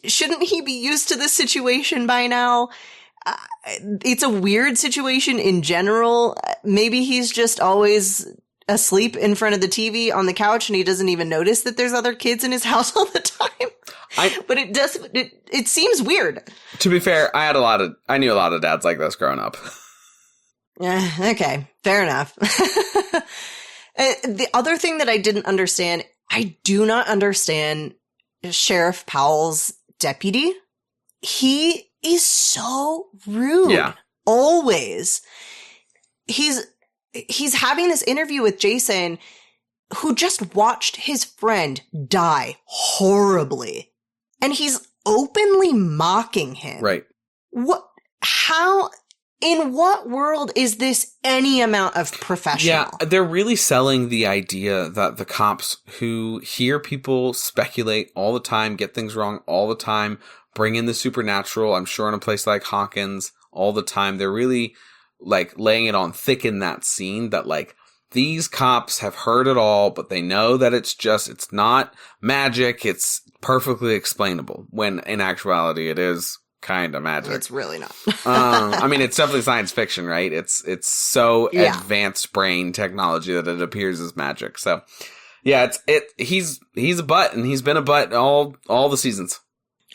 B: Shouldn't he be used to this situation by now? It's a weird situation in general. Maybe he's just always asleep in front of the TV on the couch and he doesn't even notice that there's other kids in his house all the time. But it seems weird.
A: To be fair, I knew a lot of dads like this growing up.
B: Okay, fair enough. The other thing that I didn't understand, I do not understand Sheriff Powell's deputy. He is so rude.
A: Yeah.
B: Always. He's having this interview with Jason, who just watched his friend die horribly. And he's openly mocking him.
A: Right.
B: In what world is this any amount of professional?
A: Yeah, they're really selling the idea that the cops who hear people speculate all the time, get things wrong all the time, bring in the supernatural, I'm sure in a place like Hawkins all the time, they're really like laying it on thick in that scene that like these cops have heard it all, but they know that it's not magic, it's perfectly explainable, when in actuality it is kind of magic.
B: It's really not.
A: I mean, it's definitely science fiction, right? It's so advanced brain technology that it appears as magic. So, yeah, he's a butt, and he's been a butt all the seasons.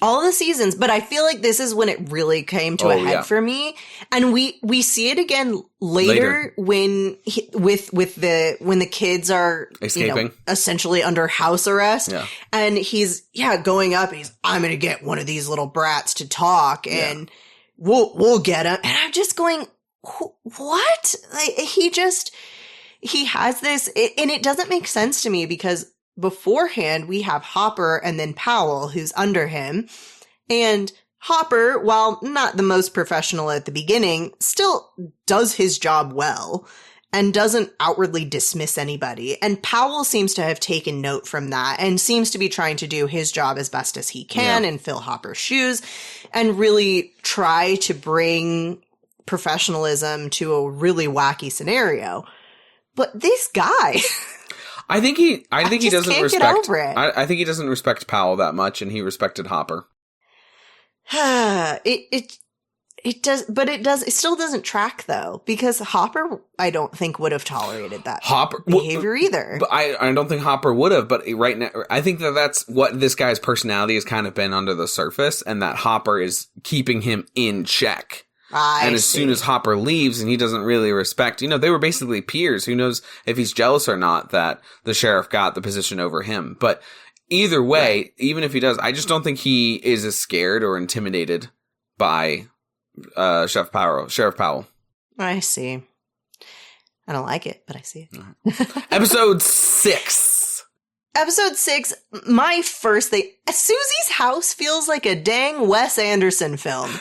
B: All the seasons, but I feel like this is when it really came to a head for me, and we see it again later. When when the kids are
A: escaping,
B: essentially under house arrest, and he's going up, and I'm gonna get one of these little brats to talk, and we'll get him, and I'm just going, what? Like, he has this, and it doesn't make sense to me because beforehand, we have Hopper and then Powell, who's under him. And Hopper, while not the most professional at the beginning, still does his job well and doesn't outwardly dismiss anybody. And Powell seems to have taken note from that and seems to be trying to do his job as best as he can and fill Hopper's shoes and really try to bring professionalism to a really wacky scenario. But this guy...
A: I think he doesn't respect.
B: I
A: think he doesn't respect Powell that much, and he respected Hopper.
B: It still doesn't track though, because Hopper, I don't think would have tolerated that behavior either.
A: But I don't think Hopper would have. But right now, I think that's what this guy's personality has kind of been under the surface, and that Hopper is keeping him in check. And as soon as Hopper leaves and he doesn't really respect, they were basically peers. Who knows if he's jealous or not that the sheriff got the position over him. But either way, even if he does, I just don't think he is as scared or intimidated by Sheriff Powell.
B: I see. I don't like it, but I see it.
A: Episode 6.
B: Episode 6, my first thing, Susie's house feels like a dang Wes Anderson film.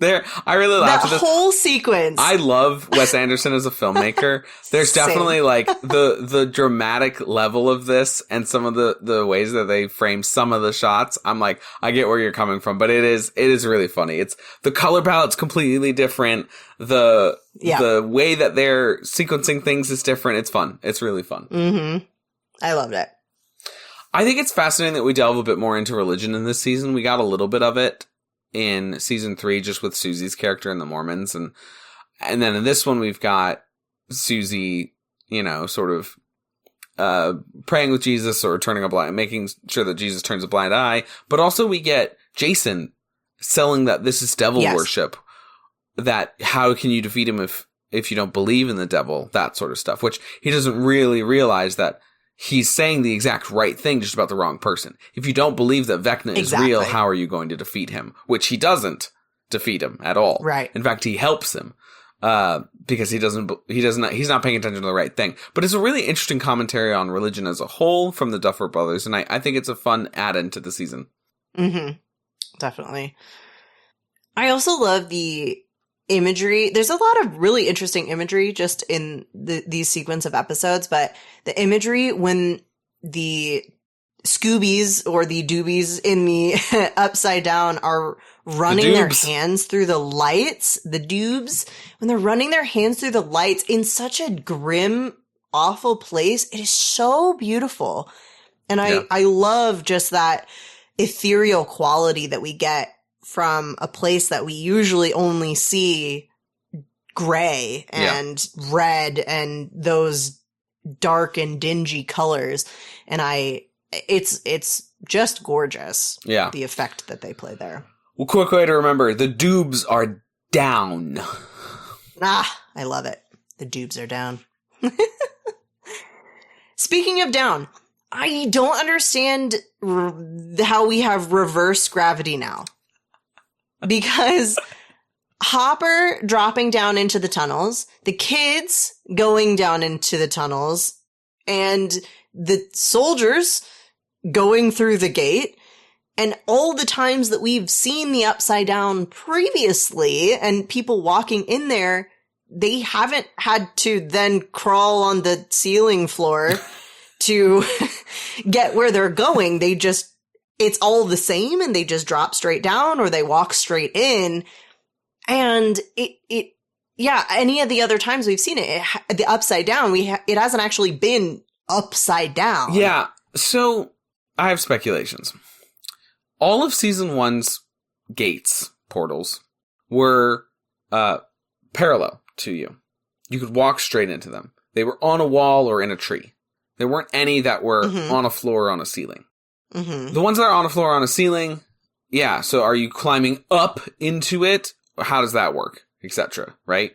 A: I really laughed at
B: this. That whole sequence.
A: I love Wes Anderson as a filmmaker. There's definitely like the dramatic level of this and some of the ways that they frame some of the shots. I'm like, I get where you're coming from, but it is really funny. It's the color palette's completely different. The way that they're sequencing things is different. It's fun. It's really fun.
B: Mm-hmm. I loved it.
A: I think it's fascinating that we delve a bit more into religion in this season. We got a little bit of it in season 3, just with Susie's character and the Mormons. And then in this one, we've got Susie, sort of, praying with Jesus or making sure that Jesus turns a blind eye. But also we get Jason selling that this is devil worship, that how can you defeat him if you don't believe in the devil, that sort of stuff, which he doesn't really realize that he's saying the exact right thing, just about the wrong person. If you don't believe that Vecna is real, how are you going to defeat him? Which he doesn't defeat him at all.
B: Right.
A: In fact, he helps him. because he's not paying attention to the right thing. But it's a really interesting commentary on religion as a whole from the Duffer Brothers, and I think it's a fun add-in to the season.
B: Mm-hmm. Definitely. I also love the imagery. There's a lot of really interesting imagery just in these sequence of episodes, but the imagery when the Scoobies or the Doobies in the Upside Down are running their hands through the lights, the Doobs, when they're running their hands through the lights in such a grim, awful place, it is so beautiful. And I love just that ethereal quality that we get from a place that we usually only see gray and red and those dark and dingy colors. And it's just gorgeous.
A: Yeah.
B: The effect that they play there.
A: Well, quick way to remember, the Doobs are down.
B: I love it. The Doobs are down. Speaking of down, I don't understand how we have reverse gravity now. Because Hopper dropping down into the tunnels, the kids going down into the tunnels, and the soldiers going through the gate, and all the times that we've seen the Upside Down previously and people walking in there, they haven't had to then crawl on the ceiling floor to get where they're going. It's all the same and they just drop straight down or they walk straight in. And any of the other times we've seen it the Upside Down, it hasn't actually been upside down.
A: Yeah. So I have speculations. All of season 1's gates, portals, were parallel to you. You could walk straight into them. They were on a wall or in a tree. There weren't any that were on a floor or on a ceiling. Mm-hmm. The ones that are on a floor or on a ceiling, yeah. So are you climbing up into it? Or how does that work? Etc. Right?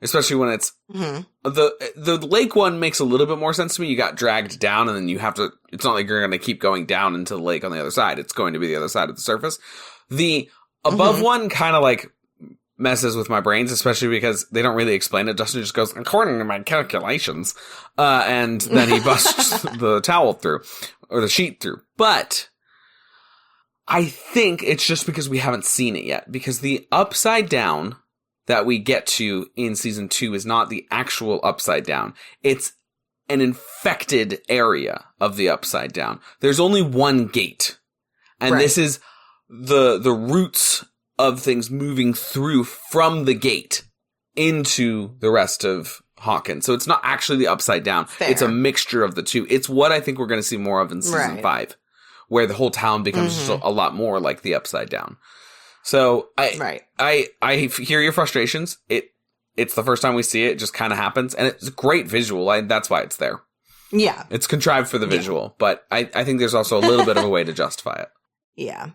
A: Especially when it's the lake one makes a little bit more sense to me. You got dragged down and then you have to, it's not like you're going to keep going down into the lake on the other side. It's going to be the other side of the surface. The above one kind of like messes with my brains, especially because they don't really explain it. Dustin just goes, according to my calculations. And then he busts the towel through or the sheet through. But I think it's just because we haven't seen it yet, because the Upside Down that we get to in season 2 is not the actual Upside Down. It's an infected area of the Upside Down. There's only one gate. And this is the roots of things moving through from the gate into the rest of Hawkins. So it's not actually the Upside Down.
B: Fair.
A: It's a mixture of the two. It's what I think we're going to see more of in season 5, where the whole town becomes just a lot more like the Upside Down. So I hear your frustrations. It's the first time we see it. It just kind of happens, and it's a great visual. That's why it's there.
B: Yeah,
A: it's contrived for the visual, but I think there's also a little bit of a way to justify it.
B: Yeah,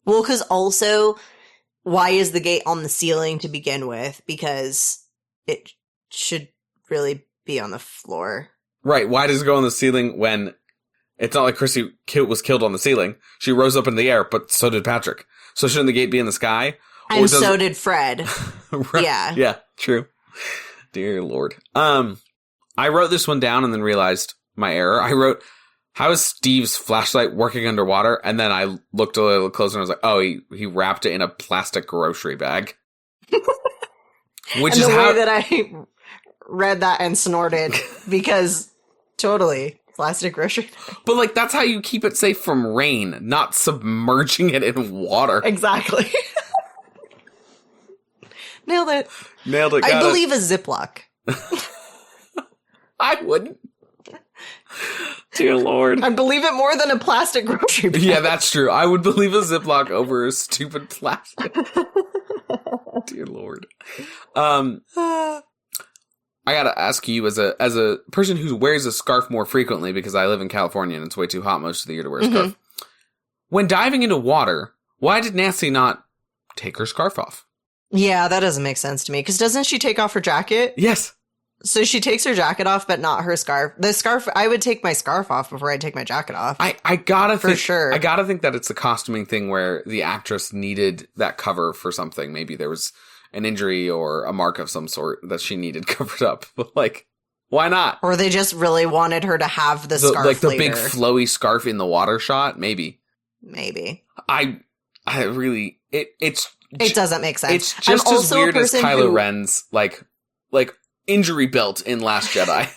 B: well, because also, why is the gate on the ceiling to begin with? Because it should really be on the floor. Right?
A: Why does it go on the ceiling when it's not like Chrissy was killed on the ceiling? She rose up in the air, but so did Patrick. So shouldn't the gate be in the sky?
B: And so did Fred.
A: Right. Yeah. Yeah, true. Dear Lord. I wrote this one down and then realized my error. I wrote, how is Steve's flashlight working underwater? And then I looked a little closer and I was like, oh, he wrapped it in a plastic grocery bag.
B: Which and is the way that I read that and snorted, because totally plastic grocery bag.
A: But like, that's how you keep it safe from rain, not submerging it in water.
B: Exactly. Nailed it.
A: I
B: believe a Ziploc.
A: I wouldn't. Dear Lord.
B: I believe it more than a plastic grocery bag.
A: Yeah, that's true. I would believe a Ziploc over a stupid plastic. Dear Lord. I gotta ask you, as a person who wears a scarf more frequently, because I live in California and it's way too hot most of the year to wear a scarf. When diving into water, why did Nancy not take her scarf off?
B: Yeah, that doesn't make sense to me, because doesn't she take off her jacket?
A: Yes.
B: So she takes her jacket off, but not her scarf. The scarf, I would take my scarf off before I take my jacket off.
A: I gotta
B: for sure.
A: I gotta think that it's a costuming thing where the actress needed that cover for something. Maybe there was an injury or a mark of some sort that she needed covered up. But, like, why not?
B: Or they just really wanted her to have the scarf
A: like the
B: later.
A: big flowy scarf in the water shot? Maybe. I really... It
B: doesn't make sense.
A: It's just as weird as Kylo Ren's, like injury belt in Last Jedi.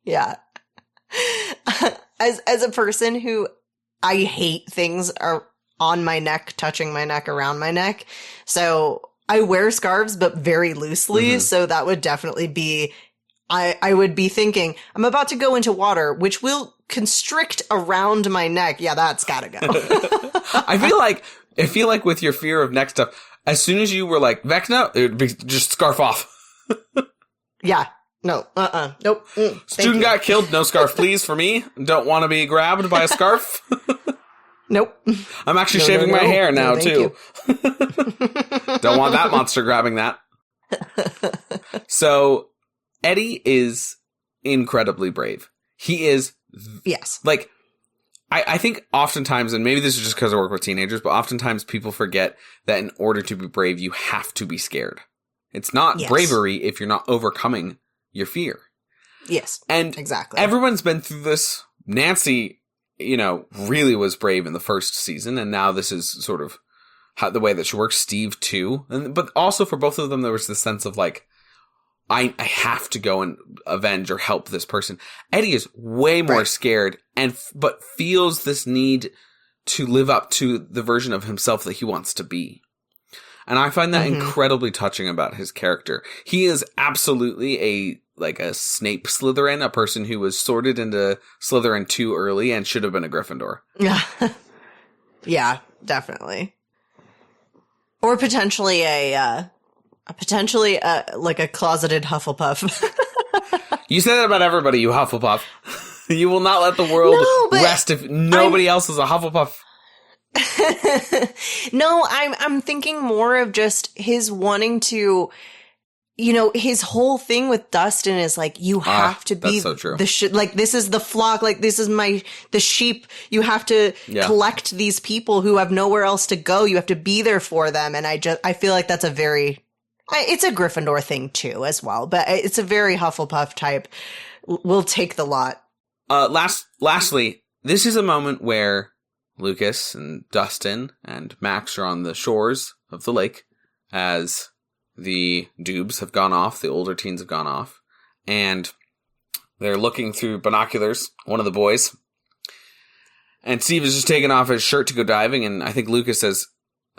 B: Yeah. As a person who I hate things are on my neck, touching my neck, around my neck. So I wear scarves, but very loosely. Mm-hmm. So that would definitely be, I would be thinking, I'm about to go into water, which will constrict around my neck. Yeah, that's gotta go.
A: I feel like with your fear of neck stuff, as soon as you were like, Vecna, it would be just scarf off.
B: Yeah. No. Nope.
A: Student got killed. No scarf, please, for me. Don't want to be grabbed by a scarf.
B: Nope.
A: I'm actually shaving my hair now, too. Don't want that monster grabbing that. So, Eddie is incredibly brave. He is...
B: Yes.
A: Like, I think oftentimes, and maybe this is just because I work with teenagers, but oftentimes people forget that in order to be brave, you have to be scared. It's not bravery if you're not overcoming your fear.
B: Yes.
A: And
B: exactly.
A: Everyone's been through this. Nancy, really was brave in the first season, and now this is sort of the way that she works. Steve too. But also for both of them, there was this sense of like, I have to go and avenge or help this person. Eddie is way more scared but feels this need to live up to the version of himself that he wants to be. And I find that incredibly touching about his character. He is absolutely a Snape Slytherin, a person who was sorted into Slytherin too early and should have been a Gryffindor.
B: Yeah, definitely. Or potentially a closeted Hufflepuff.
A: You say that about everybody, you Hufflepuff. You will not let the world rest if nobody else is a Hufflepuff.
B: No, I'm thinking more of just his wanting to, his whole thing with Dustin is like, you have to be
A: so true.
B: this is the flock, like this is the sheep. You have to collect these people who have nowhere else to go. You have to be there for them. And I feel like that's it's a Gryffindor thing too, as well, but it's a very Hufflepuff type. We'll take the lot.
A: Lastly, this is a moment where Lucas and Dustin and Max are on the shores of the lake as the Dubes have gone off, the older teens have gone off, and they're looking through binoculars, one of the boys. And Steve is just taking off his shirt to go diving, and I think Lucas says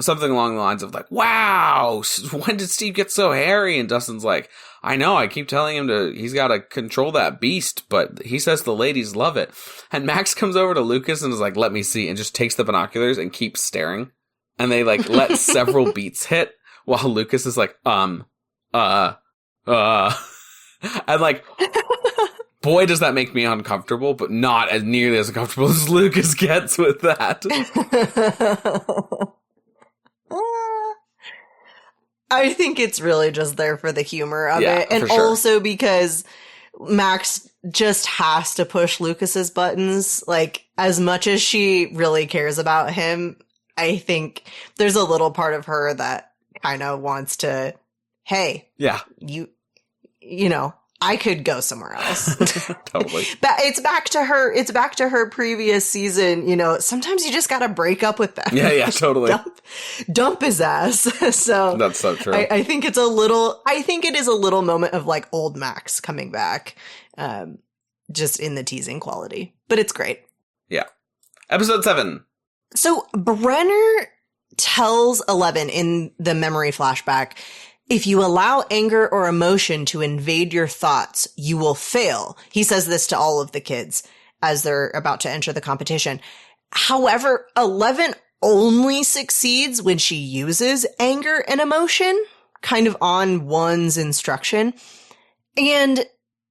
A: something along the lines of like, wow, when did Steve get so hairy? And Dustin's like, I know, I keep telling him he's got to control that beast, but he says the ladies love it. And Max comes over to Lucas and is like, let me see, and just takes the binoculars and keeps staring. And they let several beats hit while Lucas is like, and like, boy, does that make me uncomfortable, but not as nearly as uncomfortable as Lucas gets with that.
B: I think it's really just there for the humor of it. And also because Max just has to push Lucas's buttons. Like, as much as she really cares about him, I think there's a little part of her that kind of wants to, hey, I could go somewhere else.
A: Totally.
B: But it's back to her previous season, sometimes you just gotta break up with them.
A: Yeah, totally.
B: Dump his ass. So
A: that's so true.
B: I think it is a little moment of like old Max coming back. Just in the teasing quality. But it's great.
A: Yeah. Episode 7. So
B: Brenner tells 11 in the memory flashback, if you allow anger or emotion to invade your thoughts, you will fail. He says this to all of the kids as they're about to enter the competition. However, 11 only succeeds when she uses anger and emotion, kind of on one's instruction. And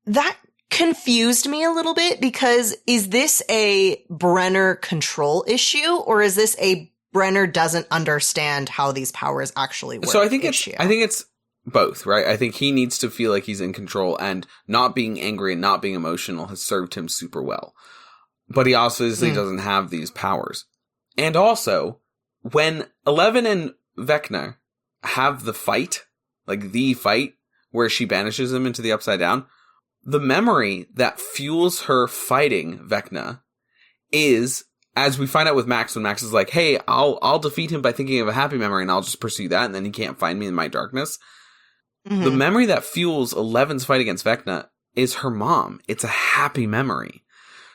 B: that confused me a little bit because is this a Brenner control issue or is this a Brenner doesn't understand how these powers actually work?
A: So I think it's both, right? I think he needs to feel like he's in control, and not being angry and not being emotional has served him super well. But he obviously doesn't have these powers. And also, when Eleven and Vecna have the fight like the fight where she banishes him into the Upside Down, the memory that fuels her fighting Vecna is, as we find out with Max, when Max is like, hey, I'll defeat him by thinking of a happy memory and I'll just pursue that and then he can't find me in my darkness. Mm-hmm. The memory that fuels Eleven's fight against Vecna is her mom. It's a happy memory.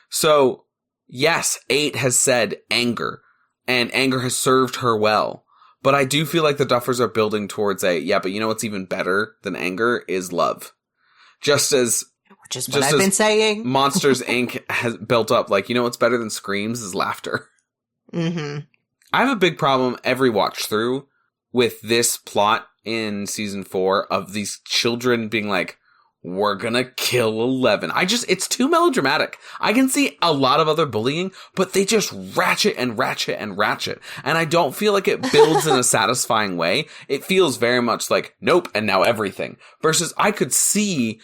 A: So, yes, 8 has said anger, and anger has served her well. But I do feel like the Duffers are building towards but you know what's even better than anger is love. Which is what I've been saying. Monsters, Inc. has built up, like, you know what's better than screams is laughter.
B: Mm-hmm.
A: I have a big problem every watch through with this plot in season 4 of these children being like, we're gonna kill 11. It's too melodramatic. I can see a lot of other bullying, but they just ratchet and ratchet and ratchet. And I don't feel like it builds in a satisfying way. It feels very much like, nope, and now everything. Versus I could see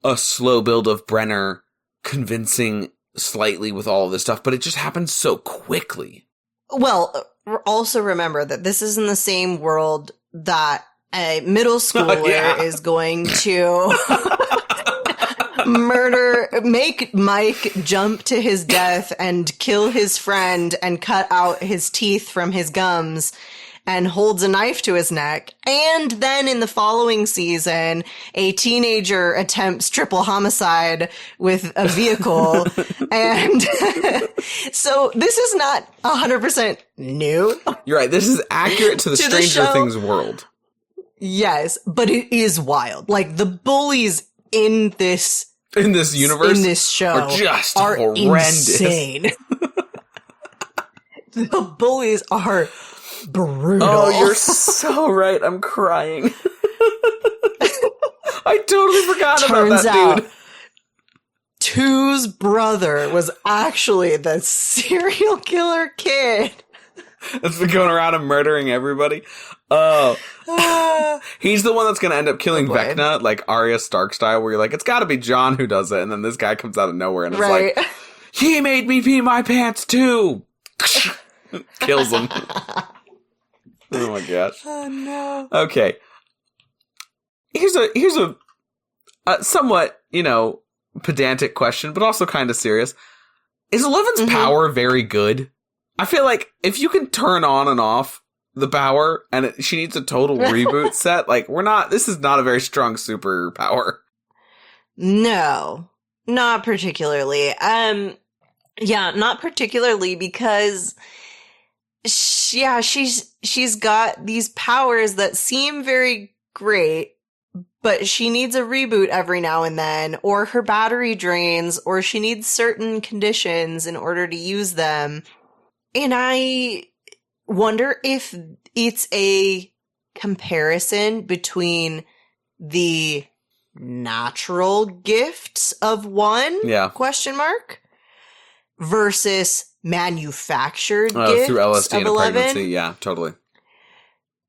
A: a slow build of Brenner convincing slightly with all of this stuff, but it just happens so quickly.
B: Well, also remember that this is in the same world that a middle schooler is going to make Mike jump to his death and kill his friend and cut out his teeth from his gums and holds a knife to his neck. And then in the following season, a teenager attempts triple homicide with a vehicle. And so this is not 100% new.
A: You're right. This is accurate to the Stranger Things world.
B: Yes, but it is wild. Like, the bullies in this
A: universe,
B: in this show,
A: are just
B: are
A: horrendous.
B: Insane. The bullies are brutal.
A: Oh, you're so right. I'm crying. I totally forgot about that dude.
B: 2's brother was actually the serial killer kid
A: that's been going around and murdering everybody. Oh, he's the one that's going to end up killing Vecna, like Arya Stark style, where you're like, it's got to be John who does it, and then this guy comes out of nowhere and it's like, he made me pee my pants too. Kills him. Oh my gosh.
B: Oh no.
A: Okay. Here's a somewhat, pedantic question, but also kind of serious. Is Eleven's power very good? I feel like if you can turn on and off the power and she needs a total reboot set, like this is not a very strong superpower.
B: No, not particularly. Not particularly because she's got these powers that seem very great, but she needs a reboot every now and then, or her battery drains, or she needs certain conditions in order to use them. And I wonder if it's a comparison between the natural gifts of one question mark versus manufactured gifts
A: through LSD
B: of
A: and a
B: 11.
A: pregnancy. Yeah, totally.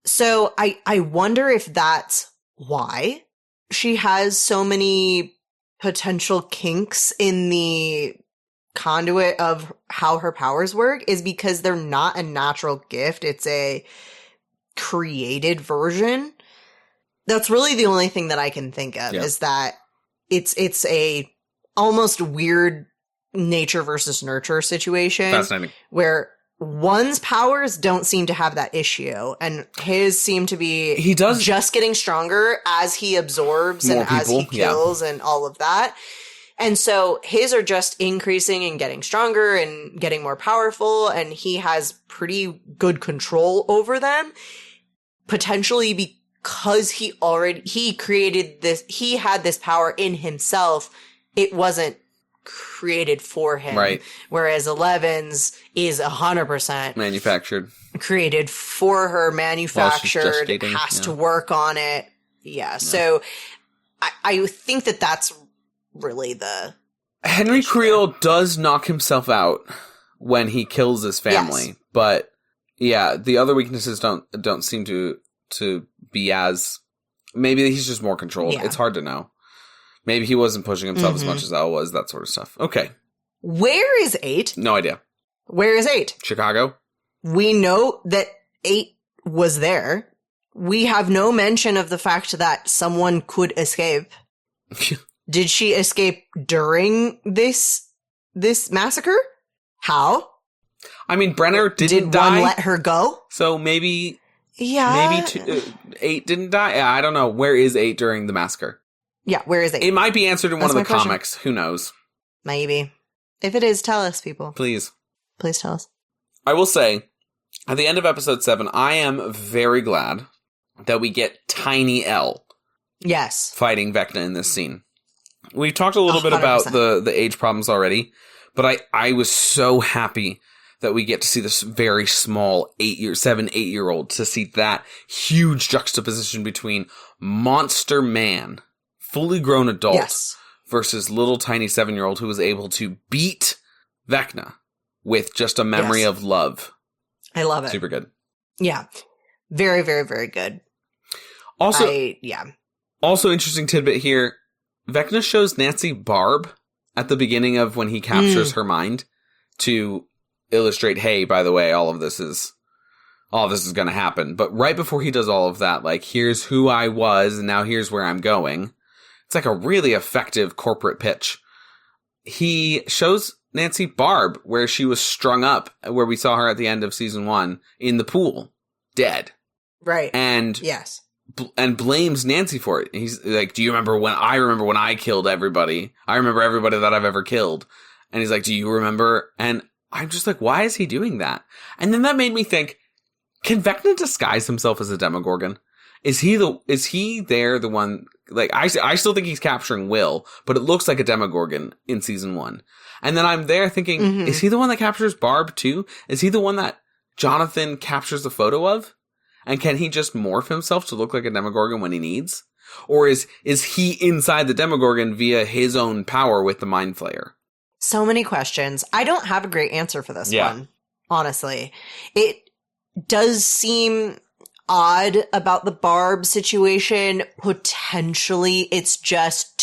B: So I wonder if that's why she has so many potential kinks in the conduit of how her powers work, is because they're not a natural gift. It's a created version. That's really the only thing that I can think of, is that it's a almost weird nature versus nurture situation.
A: Fascinating.
B: Where one's powers don't seem to have that issue, and his seem to be just getting stronger as he absorbs more and people, as he kills and all of that. And so his are just increasing and getting stronger and getting more powerful, and he has pretty good control over them. Potentially because he created this, he had this power in himself. It wasn't created for him.
A: Right.
B: Whereas 11's is 100%
A: manufactured.
B: Created for her, manufactured, has to work on it. Yeah. So I think that's really the
A: Henry Creel does knock himself out when he kills his family, but the other weaknesses don't seem to be as, maybe he's just more controlled. It's hard to know. Maybe he wasn't pushing himself as much as Al was, that sort of stuff. Okay.
B: Where is 8?
A: No idea.
B: Where is 8?
A: Chicago.
B: We know that 8 was there. we have no mention of the fact that someone could escape. Did she escape during this massacre? How?
A: I mean, Brenner didn't
B: Did
A: die.
B: one let her go?
A: So maybe
B: Yeah.
A: 8 didn't die. Yeah, I don't know. Where is 8 during the massacre?
B: Yeah, where is it?
A: It might be answered in one of
B: That's
A: the
B: my question.
A: comics. Who knows?
B: Maybe. If it is, tell us, people.
A: Please.
B: Please tell us.
A: I will say, at the end of episode 7, I am very glad that we get Tiny L
B: Yes.
A: fighting Vecna in this scene. We've talked a little bit about
B: 100%.
A: the age problems already, but I was so happy that we get to see this very small 8-year-old, to see that huge juxtaposition between monster man, fully grown adult,
B: Yes.
A: versus little tiny 7-year-old who was able to beat Vecna with just a memory
B: Yes.
A: of love.
B: I love it.
A: Super good.
B: Yeah. Very, very, very good.
A: Also,
B: yeah.
A: also interesting tidbit here. Vecna shows Nancy Barb at the beginning of when he captures her mind to illustrate, hey, by the way, all of this is going to happen. But right before he does all of that, like, here's who I was, and now here's where I'm going. It's like a really effective corporate pitch. He shows Nancy Barb where she was strung up, where we saw her at the end of season 1 in the pool, dead.
B: Right.
A: And
B: Yes.
A: and blames Nancy for it. He's like, do you remember when I killed everybody? I remember everybody that I've ever killed. And he's like, do you remember? And I'm just like, why is he doing that? And then that made me think, can Vecna disguise himself as a Demogorgon? Is he the one, like, I still think he's capturing Will, but it looks like a Demogorgon in season 1. And then I'm there thinking, is he the one that captures Barb too? Is he the one that Jonathan captures the photo of? And can he just morph himself to look like a Demogorgon when he needs? Or is he inside the Demogorgon via his own power with the Mind Flayer?
B: So many questions. I don't have a great answer for this one, honestly. It does seem odd about the Barb situation. Potentially, it's just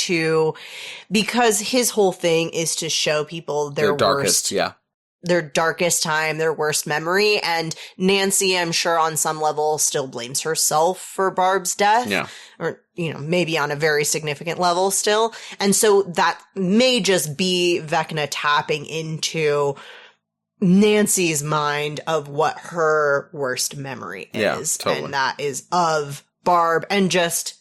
B: because his whole thing is to show people their
A: darkest,
B: worst, their darkest time, their worst memory. And Nancy, I'm sure on some level, still blames herself for Barb's death.
A: Yeah.
B: Or, maybe on a very significant level still. And so that may just be Vecna tapping into Nancy's mind of what her worst memory is.
A: Yeah, totally.
B: And that is of Barb, and just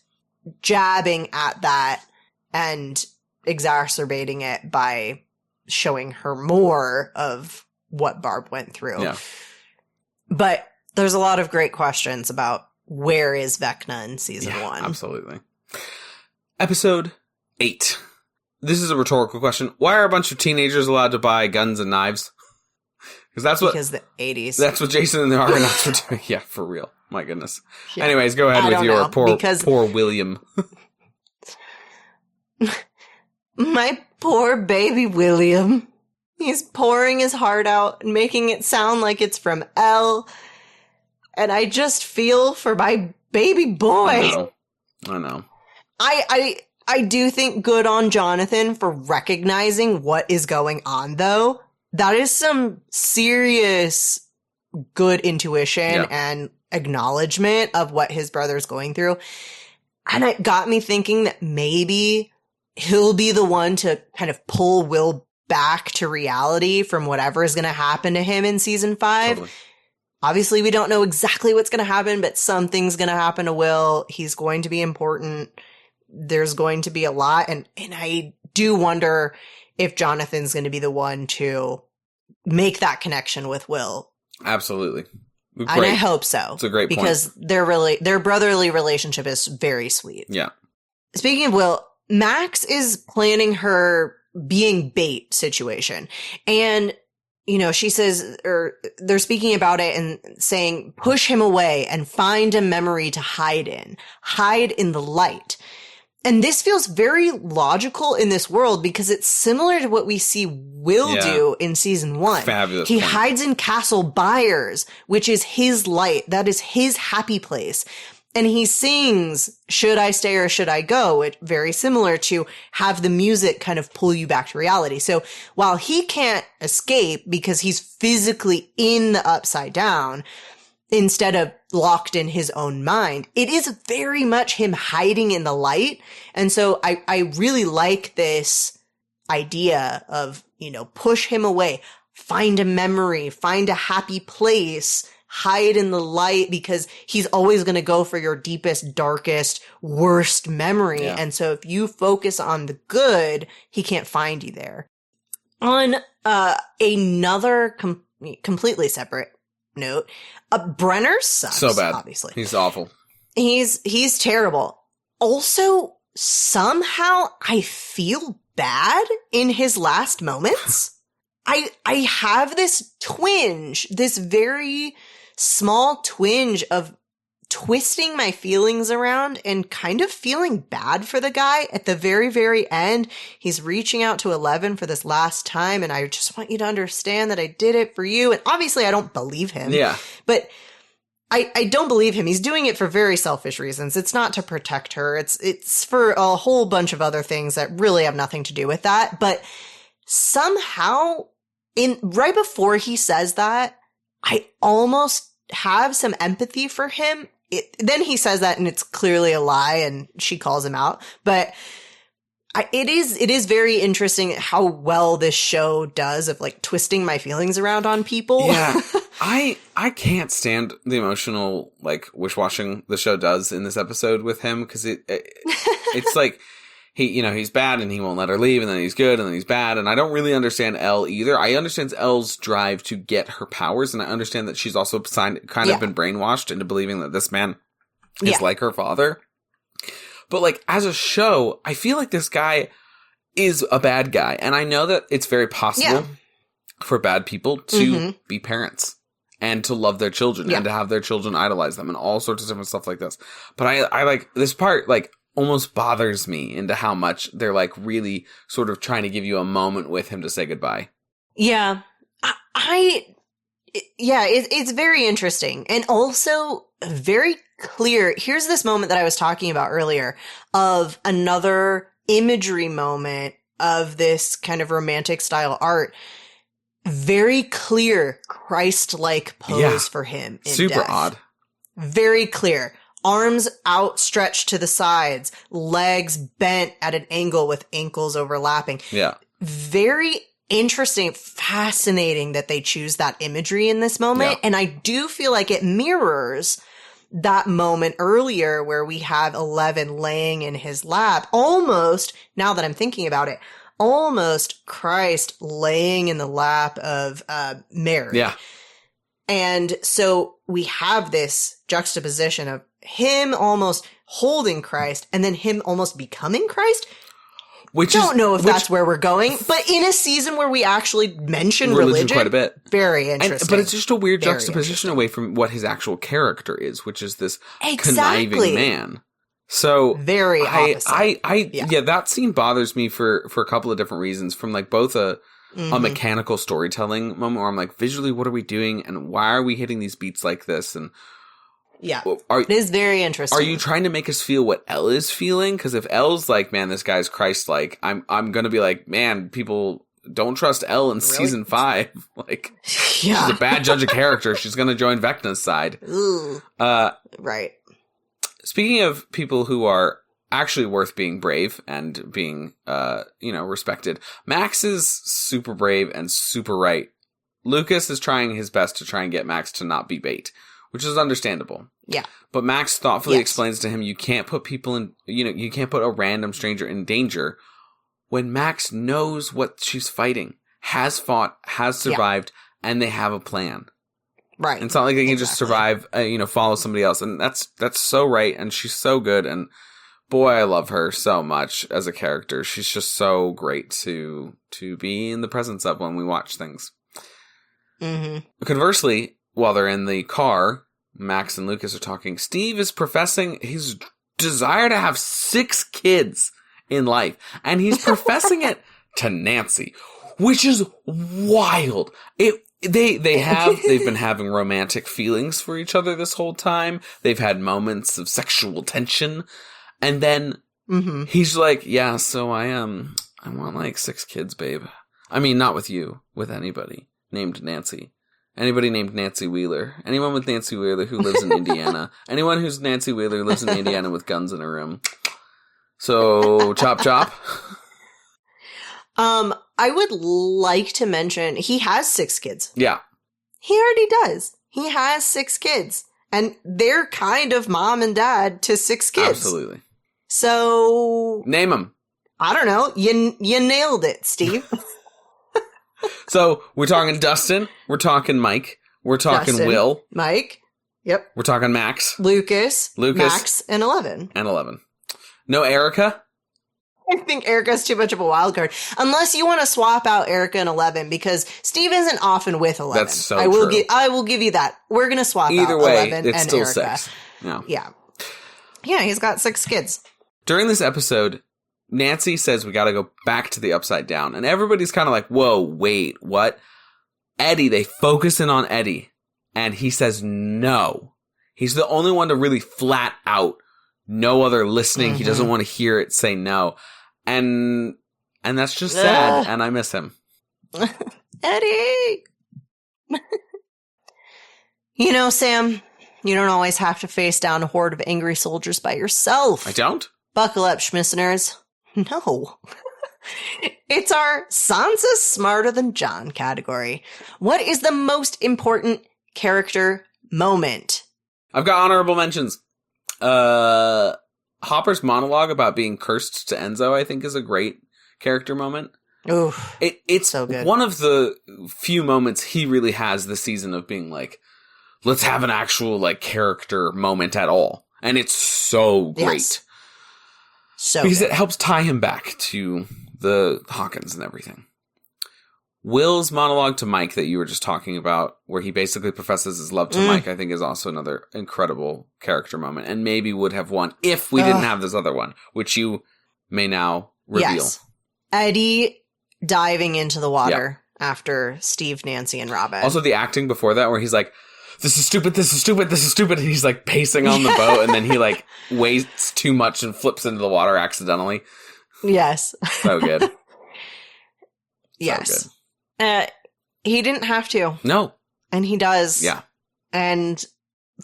B: jabbing at that and exacerbating it by showing her more of what Barb went through.
A: Yeah.
B: But there's a lot of great questions about where is Vecna in season 1.
A: Absolutely. Episode 8. This is a rhetorical question. Why are a bunch of teenagers allowed to buy guns and knives? Because
B: the 80s.
A: That's what Jason and the Argonauts were doing. Yeah, for real. My goodness. Yeah. Anyways, go ahead with your poor William.
B: My poor baby William. He's pouring his heart out and making it sound like it's from Elle. And I just feel for my baby boy.
A: I know.
B: I do think good on Jonathan for recognizing what is going on, though. That is some serious good intuition and acknowledgement of what his brother's going through. And it got me thinking that maybe he'll be the one to kind of pull Will back to reality from whatever is going to happen to him in season 5.
A: Totally.
B: Obviously, we don't know exactly what's going to happen, but something's going to happen to Will. He's going to be important. There's going to be a lot. And I do wonder if Jonathan's going to be the one to make that connection with Will.
A: Absolutely. Great.
B: And I hope so.
A: It's a great point.
B: Because their brotherly relationship is very sweet.
A: Yeah.
B: Speaking of Will, Max is planning her being bait situation. And, she says, or they're speaking about it and saying, push him away and find a memory to hide in the light. And this feels very logical in this world because it's similar to what we see Will do in season 1.
A: Fabulous.
B: He hides in Castle Byers, which is his light. That is his happy place. And he sings, should I stay or should I go? It very similar to have the music kind of pull you back to reality. So while he can't escape because he's physically in the upside down, instead of locked in his own mind. It is very much him hiding in the light. And so I really like this idea of, push him away, find a memory, find a happy place, hide in the light, because he's always going to go for your deepest, darkest, worst memory.
A: Yeah.
B: And so if you focus on the good, he can't find you there. On another completely separate note, Brenner sucks.
A: So bad.
B: Obviously.
A: He's awful.
B: He's terrible. Also, somehow I feel bad in his last moments. I have this twinge, this very small twinge of twisting my feelings around and kind of feeling bad for the guy at the very, very end. He's reaching out to Eleven for this last time, and I just want you to understand that I did it for you. And obviously I don't believe him.
A: Yeah.
B: But I don't believe him. He's doing it for very selfish reasons. It's not to protect her. It's for a whole bunch of other things that really have nothing to do with that. But somehow, right before he says that, I almost have some empathy for him. Then he says that, and it's clearly a lie, and she calls him out. But it is very interesting how well this show does of like twisting my feelings around on people.
A: Yeah. I can't stand the emotional like wish-washing the show does in this episode with him, because it's like he's bad and he won't let her leave, and then he's good and then he's bad, and I don't really understand Elle either. I understand Elle's drive to get her powers, and I understand that she's also kind of been brainwashed into believing that this man is like her father. But like as a show, I feel like this guy is a bad guy, and I know that it's very possible for bad people to be parents and to love their children and to have their children idolize them and all sorts of different stuff like this. But I like this part, like, almost bothers me into how much they're like really sort of trying to give you a moment with him to say goodbye.
B: Yeah. It's very interesting. And also very clear. Here's this moment that I was talking about earlier of another imagery moment of this kind of romantic style art. Very clear Christ-like pose for him in
A: Super
B: death.
A: odd.
B: Very clear. Arms outstretched to the sides, legs bent at an angle with ankles overlapping.
A: Yeah.
B: Very interesting, fascinating that they choose that imagery in this moment.
A: Yeah.
B: And I do feel like it mirrors that moment earlier where we have Eleven laying in his lap, almost, now that I'm thinking about it, almost Christ laying in the lap of Mary.
A: Yeah.
B: And so we have this juxtaposition of him almost holding Christ and then him almost becoming Christ. Don't know if that's where we're going, but in a season where we actually mention religion
A: quite a bit.
B: Very interesting.
A: But it's just a weird juxtaposition away from what his actual character is, which is this conniving man. So
B: very opposite.
A: That scene bothers me for a couple of different reasons, from like both a mechanical storytelling moment where I'm like, visually, what are we doing? And why are we hitting these beats like this? And
B: it is very interesting.
A: Are you trying to make us feel what Elle is feeling? Because if Elle's like, man, this guy's Christ-like, I'm going to be like, man, people don't trust Elle in season 5. Like, she's a bad judge of character. She's going to join Vecna's side.
B: Ooh. Right.
A: Speaking of people who are actually worth being brave and being, respected, Max is super brave and super right. Lucas is trying his best to try and get Max to not be bait, which is understandable. Yeah. But Max thoughtfully explains to him, you can't put people in, you can't put a random stranger in danger when Max knows what she's fighting, has fought, has survived, and they have a plan. Right. And it's not like they can just survive, follow somebody else. And that's so right. And she's so good. And boy, I love her so much as a character. She's just so great to be in the presence of when we watch things. Mm-hmm. Conversely, while they're in the car, Max and Lucas are talking. Steve is professing his desire to have 6 kids in life. And he's professing it to Nancy, which is wild. They've been having romantic feelings for each other this whole time. They've had moments of sexual tension. And then he's like, yeah, so I want like 6 kids, babe. I mean, not with you, with anybody named Nancy. Anybody named Nancy Wheeler. Anyone with Nancy Wheeler who lives in Indiana. Anyone who's Nancy Wheeler lives in Indiana with guns in a room. So, chop chop.
B: I would like to mention he has 6 kids.
A: Yeah.
B: He already does. He has 6 kids. And they're kind of mom and dad to 6 kids.
A: Absolutely.
B: So...
A: Name them.
B: I don't know. You nailed it, Steve.
A: So, we're talking Dustin. We're talking Mike. We're talking
B: Dustin,
A: Will.
B: Mike. Yep.
A: We're talking Max.
B: Lucas. Max, and 11.
A: And 11. No Erica?
B: I think Erica's too much of a wild card. Unless you want to swap out Erica and 11, because Steve isn't often with 11.
A: That's so
B: I will give you that. We're going to swap
A: Either
B: out
A: way,
B: 11
A: it's
B: and
A: still
B: Erica.
A: 6. Yeah.
B: Yeah. Yeah, he's got 6 kids.
A: During this episode, Nancy says we got to go back to the Upside Down. And everybody's kind of like, whoa, wait, what? Eddie, they focus in on Eddie. And he says no. He's the only one to really flat out, no other listening. He doesn't want to hear it say no. And that's just sad. And I miss him.
B: Eddie! You know, Sam, you don't always have to face down a horde of angry soldiers by yourself.
A: I don't?
B: Buckle up, Schmisseners. No. It's our Sansa's Smarter Than John category. What is the most important character moment?
A: I've got honorable mentions. Hopper's monologue about being cursed to Enzo, I think, is a great character moment.
B: Oof.
A: It's
B: so good.
A: One of the few moments he really has this season of being like, let's have an actual like character moment at all. And it's so great.
B: Yes. So
A: because
B: good.
A: it helps tie him back to the Hawkins and everything. Will's monologue to Mike that you were just talking about, where he basically professes his love to Mike, I think is also another incredible character moment, and maybe would have won if we didn't have this other one, which you may now reveal.
B: Yes. Eddie diving into the water after Steve, Nancy, and Robin.
A: Also the acting before that, where he's like, this is stupid, this is stupid, this is stupid, and he's like pacing on the boat, and then he like wastes too much and flips into the water accidentally.
B: Yes.
A: So good.
B: Yes.
A: So good.
B: He didn't have to.
A: No.
B: And he does.
A: Yeah.
B: And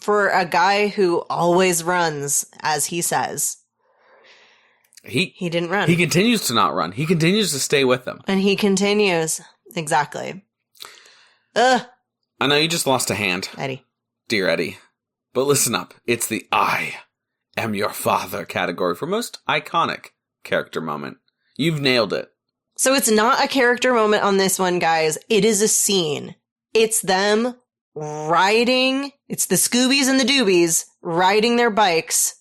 B: for a guy who always runs, as he says, he didn't run.
A: He continues to not run. He continues to stay with them.
B: And he continues. Exactly.
A: I know you just lost a hand,
B: Eddie.
A: dear Eddie. But listen up. It's the I am your father category for most iconic character moment. You've nailed it.
B: So it's not a character moment on this one, guys. It is a scene. It's them riding. It's the Scoobies and the Doobies riding their bikes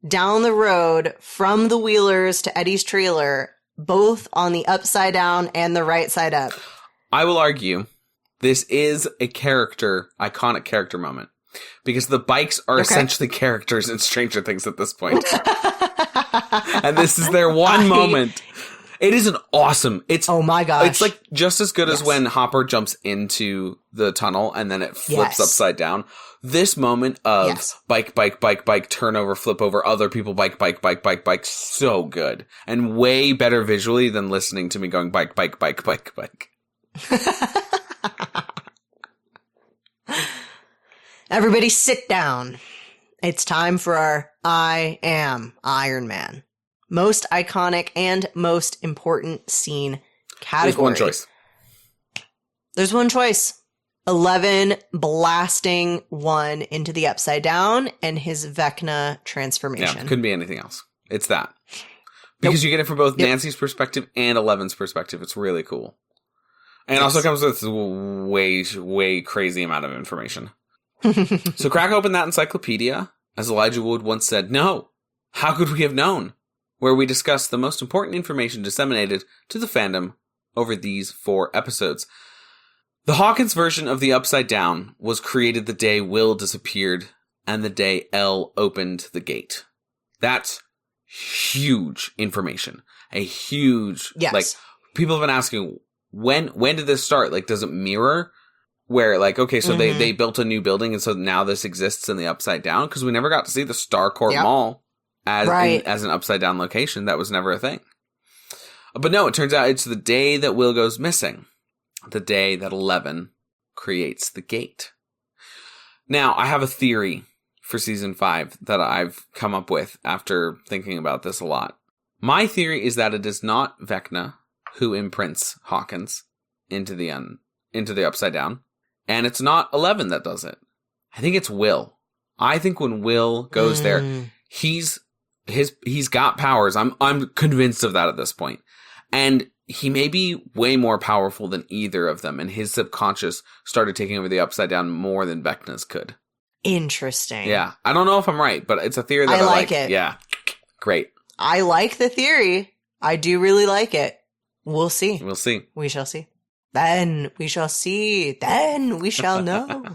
B: down the road from the Wheelers to Eddie's trailer, both on the upside down and the right side up.
A: I will argue this is a iconic character moment. Because the bikes are essentially characters in Stranger Things at this point. And this is their one moment. It is an awesome. Oh my gosh! It's like just as good as when Hopper jumps into the tunnel and then it flips upside down. This moment of bike, turn over, flip over, other people, bike, so good and way better visually than listening to me going bike.
B: Everybody, sit down. It's time for our I Am Iron Man. Most iconic and most important scene category. There's one choice. 11 blasting 1 into the upside down and his Vecna transformation.
A: Yeah, couldn't be anything else. It's that. Because you get it from both Nancy's perspective and 11's perspective. It's really cool. And it also comes with way crazy amount of information. So crack open that encyclopedia. As Elijah Wood once said, no, how could we have known? Where we discuss the most important information disseminated to the fandom over these 4 episodes. The Hawkins version of the Upside Down was created the day Will disappeared and the day Elle opened the gate. That's huge information. A huge, like, people have been asking, when did this start? Like, does it mirror where, like, okay, so they built a new building and so now this exists in the Upside Down? Because we never got to see the Starcourt Mall as an upside down location. That was never a thing. But no, it turns out it's the day that Will goes missing. The day that 11 creates the gate. Now, I have a theory for season 5 that I've come up with after thinking about this a lot. My theory is that it is not Vecna who imprints Hawkins into the Upside Down, and it's not Eleven that does it. I think it's Will. I think when Will goes there, he's got powers. I'm convinced of that at this point. And he may be way more powerful than either of them, and his subconscious started taking over the Upside Down more than Vecna's could.
B: Interesting.
A: Yeah. I don't know if I'm right, but it's a theory that I
B: like it.
A: Yeah. Great.
B: I like the theory. I do really like it. We'll see.
A: We'll see.
B: We shall see. Then we shall see. Then we shall know.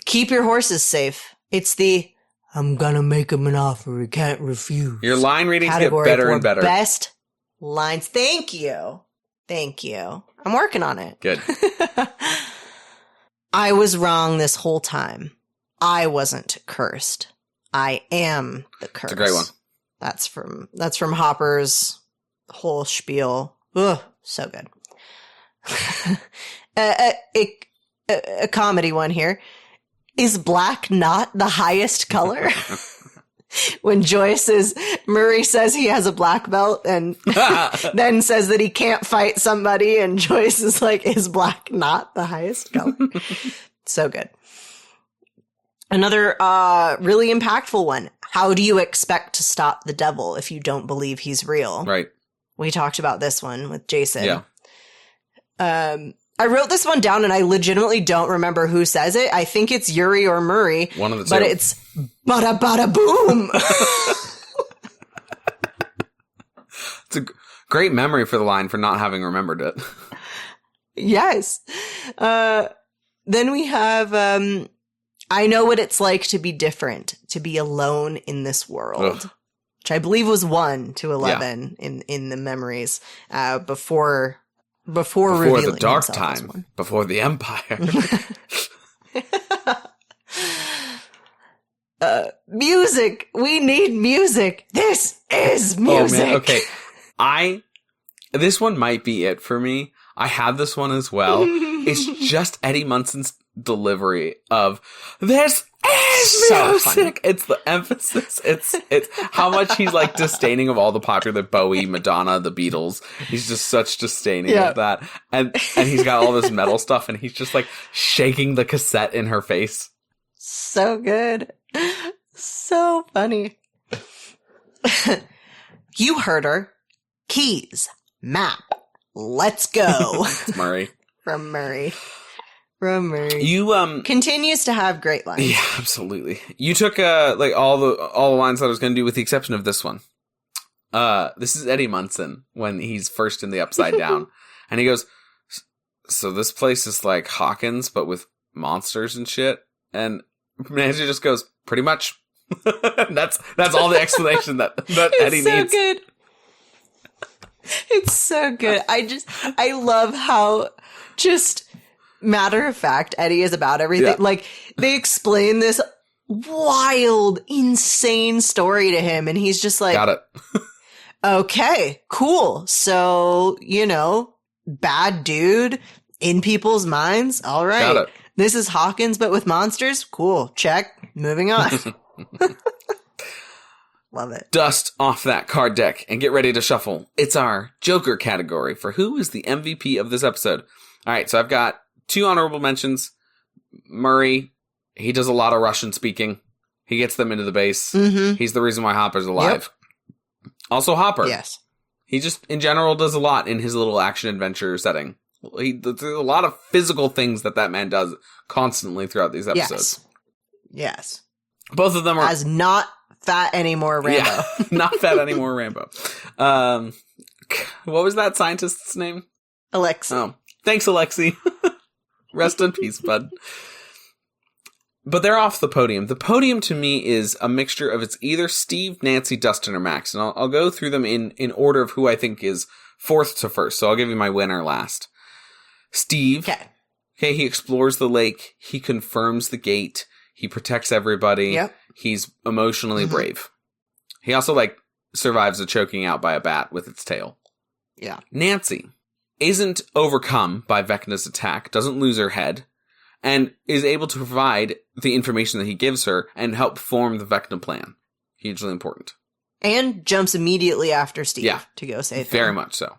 B: Keep your horses safe. It's the I'm gonna make him an offer he can't refuse.
A: Your line readings get better and better.
B: Best lines. Thank you. Thank you. I'm working on it.
A: Good.
B: I was wrong this whole time. I wasn't cursed. I am the curse.
A: It's a great one.
B: That's from Hopper's whole spiel. Ugh, so good. A comedy one here. Is black not the highest color? When Murray says he has a black belt and then says that he can't fight somebody, and Joyce is like, is black not the highest color? So good. Another really impactful one. How do you expect to stop the devil if you don't believe he's real?
A: Right.
B: We talked about this one with Jason.
A: Yeah.
B: I wrote this one down and I legitimately don't remember who says it. I think it's Yuri or Murray.
A: One of the two.
B: But it's bada bada boom.
A: It's a great memory for the line for not having remembered it.
B: Yes. Then we have, I know what it's like to be different, to be alone in this world.
A: Ugh.
B: Which I believe was 1 to 11 in the memories, before revealing
A: the dark
B: himself as
A: time,
B: one.
A: before the Empire.
B: Music. We need music. This is music.
A: Oh man, okay. This one might be it for me. I have this one as well. It's just Eddie Munson's delivery of this is
B: so
A: music.
B: funny.
A: It's the emphasis. It's how much he's like disdaining of all the popular Bowie, Madonna, the Beatles. He's just such disdaining of that. And he's got all this metal stuff and he's just like shaking the cassette in her face.
B: So good. So funny. You heard her. Keys. Map. Let's go.
A: It's Murray.
B: From Murray.
A: You
B: continues to have great lines.
A: Yeah, absolutely. You took like all the lines that I was going to do with the exception of this one. This is Eddie Munson when he's first in the Upside Down. And he goes, so this place is like Hawkins but with monsters and shit. And Nancy just goes, pretty much. that's all the explanation that Eddie
B: so
A: needs.
B: Good. It's so good. I love how just matter of fact Eddie is about everything.
A: Yeah.
B: Like, they explain this wild, insane story to him, and he's just like,
A: got it.
B: Okay, cool. So, bad dude in people's minds. All right.
A: Got it.
B: This is Hawkins, but with monsters. Cool. Check. Moving on. Love it.
A: Dust off that card deck and get ready to shuffle. It's our Joker category for who is the MVP of this episode. All right, so I've got 2 honorable mentions. Murray, he does a lot of Russian speaking. He gets them into the base.
B: Mm-hmm.
A: He's the reason why Hopper's alive. Yep. Also Hopper.
B: Yes.
A: He just, in general, does a lot in his little action-adventure setting. There's a lot of physical things that man does constantly throughout these episodes.
B: Yes.
A: Both of them are...
B: As not fat anymore, Rambo.
A: Yeah, not fat anymore, Rambo. What was that scientist's name?
B: Alexi.
A: Oh, thanks, Alexi. Rest in peace, bud. But they're off the podium. The podium to me is a mixture of it's either Steve, Nancy, Dustin, or Max. And I'll go through them in order of who I think is fourth to first. So I'll give you my winner last. Steve. Okay, he explores the lake. He confirms the gate. He protects everybody.
B: Yep.
A: He's emotionally brave. He also, survives a choking out by a bat with its tail.
B: Yeah.
A: Nancy. isn't overcome by Vecna's attack, doesn't lose her head, and is able to provide the information that he gives her and help form the Vecna plan. Hugely important.
B: And jumps immediately after Steve to go save him.
A: Very much so.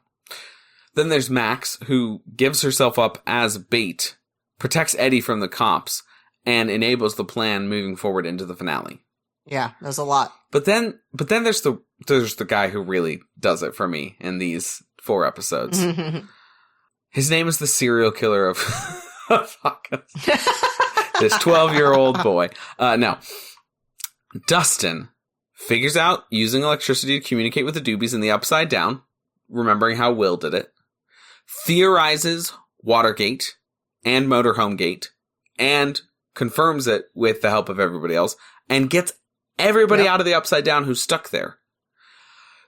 A: Then there's Max, who gives herself up as bait, protects Eddie from the cops, and enables the plan moving forward into the finale.
B: Yeah, there's a lot.
A: But then there's the guy who really does it for me in these 4 episodes. His name is the serial killer of Hawkins. This 12-year-old boy. No. Dustin figures out using electricity to communicate with the Doobies in the Upside Down, remembering how Will did it, theorizes Watergate and Motorhome Gate, and confirms it with the help of everybody else, and gets everybody out of the Upside Down who's stuck there.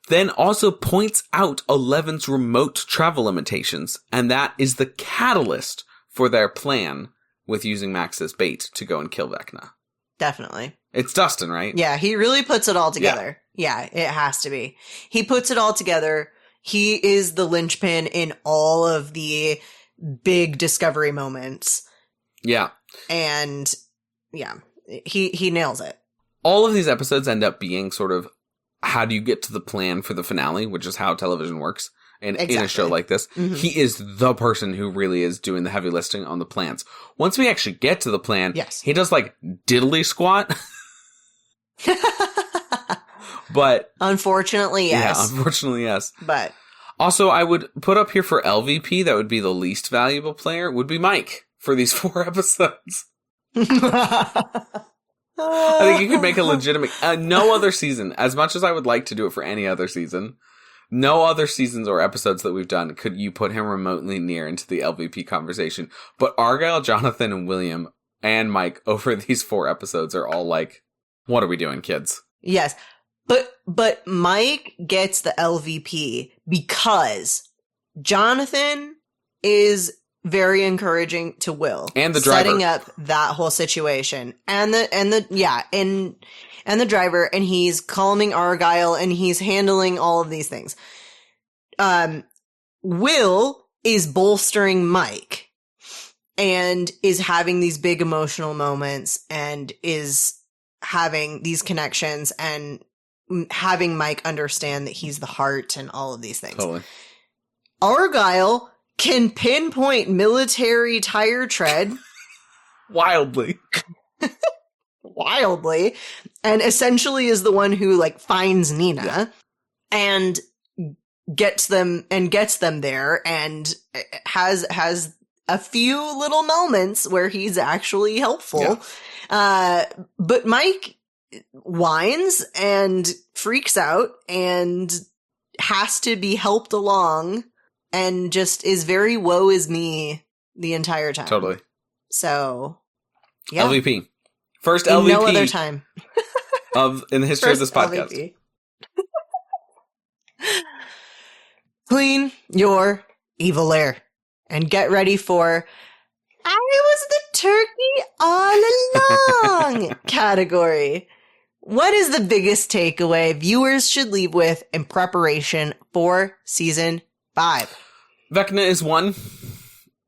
A: Then also points out Eleven's remote travel limitations, and that is the catalyst for their plan with using Max as bait to go and kill Vecna.
B: Definitely.
A: It's Dustin, right?
B: Yeah, he really puts it all together. Yeah, it has to be. He puts it all together. He is the linchpin in all of the big discovery moments.
A: Yeah.
B: And yeah, he nails it.
A: All of these episodes end up being sort of, how do you get to the plan for the finale, which is how television works. And in a show like this, he is the person who really is doing the heavy lifting on the plans. Once we actually get to the plan, he does like diddly squat. But
B: unfortunately, yes.
A: Yeah, unfortunately, yes.
B: But
A: also, I would put up here for LVP, that would be the least valuable player, would be Mike for these 4 episodes. I think you could make a legitimate... no other season, as much as I would like to do it for any other season, no other seasons or episodes that we've done could you put him remotely near into the LVP conversation. But Argyle, Jonathan, and William, and Mike over these 4 episodes are all like, what are we doing, kids?
B: Yes. But Mike gets the LVP because Jonathan is very encouraging to Will.
A: And the driver.
B: Setting up that whole situation. And the driver, and he's calming Argyle, and he's handling all of these things. Will is bolstering Mike and is having these big emotional moments and is having these connections and having Mike understand that he's the heart and all of these things.
A: Totally.
B: Argyle can pinpoint military tire tread
A: wildly,
B: and essentially is the one who like finds Nina and gets them there, and has a few little moments where he's actually helpful. But Mike whines and freaks out and has to be helped along. And just is very woe is me the entire time.
A: Totally.
B: So, yeah.
A: LVP. First LVP.
B: No other time.
A: in the history of this podcast.
B: LVP. Clean your evil lair and get ready for I was the turkey all along category. What is the biggest takeaway viewers should leave with in preparation for season 5?
A: Vecna is one,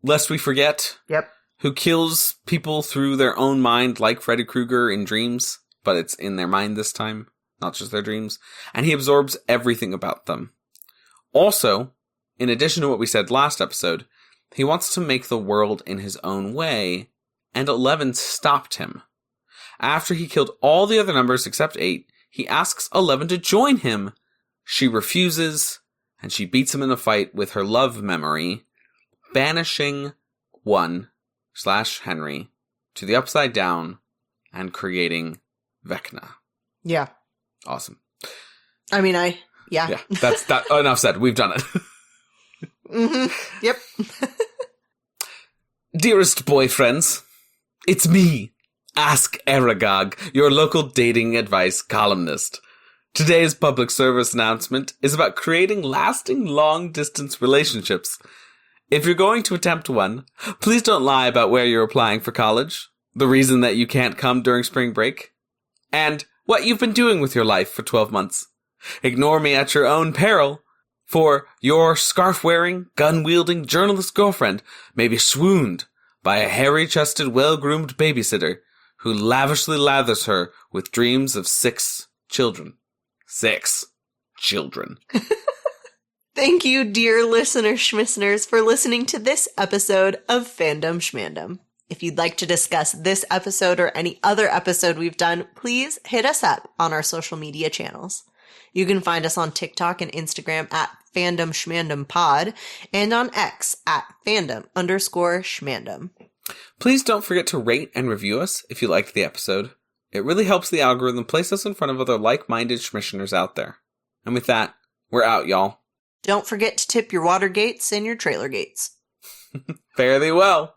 A: lest we forget.
B: Yep.
A: Who kills people through their own mind, like Freddy Krueger in dreams, but it's in their mind this time, not just their dreams. And he absorbs everything about them. Also, in addition to what we said last episode, he wants to make the world in his own way, and 11 stopped him. After he killed all the other numbers except 8, he asks 11 to join him. She refuses, and she beats him in a fight with her love memory, banishing 1/Henry to the Upside Down and creating Vecna.
B: Yeah.
A: Awesome.
B: I mean,
A: Yeah, that's that. Enough said. We've done it.
B: Yep.
A: Dearest boyfriends, it's me, Ask Aragog, your local dating advice columnist. Today's public service announcement is about creating lasting long-distance relationships. If you're going to attempt one, please don't lie about where you're applying for college, the reason that you can't come during spring break, and what you've been doing with your life for 12 months. Ignore me at your own peril. For your scarf-wearing, gun-wielding journalist girlfriend may be swooned by a hairy-chested, well-groomed babysitter who lavishly lathers her with dreams of 6 children. 6 children.
B: Thank you, dear listener schmissners, for listening to this episode of Fandom Schmandom. If you'd like to discuss this episode or any other episode we've done, please hit us up on our social media channels. You can find us on TikTok and Instagram at Fandom Schmandom Pod and on X at Fandom_Schmandom.
A: Please don't forget to rate and review us if you liked the episode. It really helps the algorithm place us in front of other like-minded schmissioners out there. And with that, we're out, y'all.
B: Don't forget to tip your water gates and your trailer gates.
A: Fare thee well.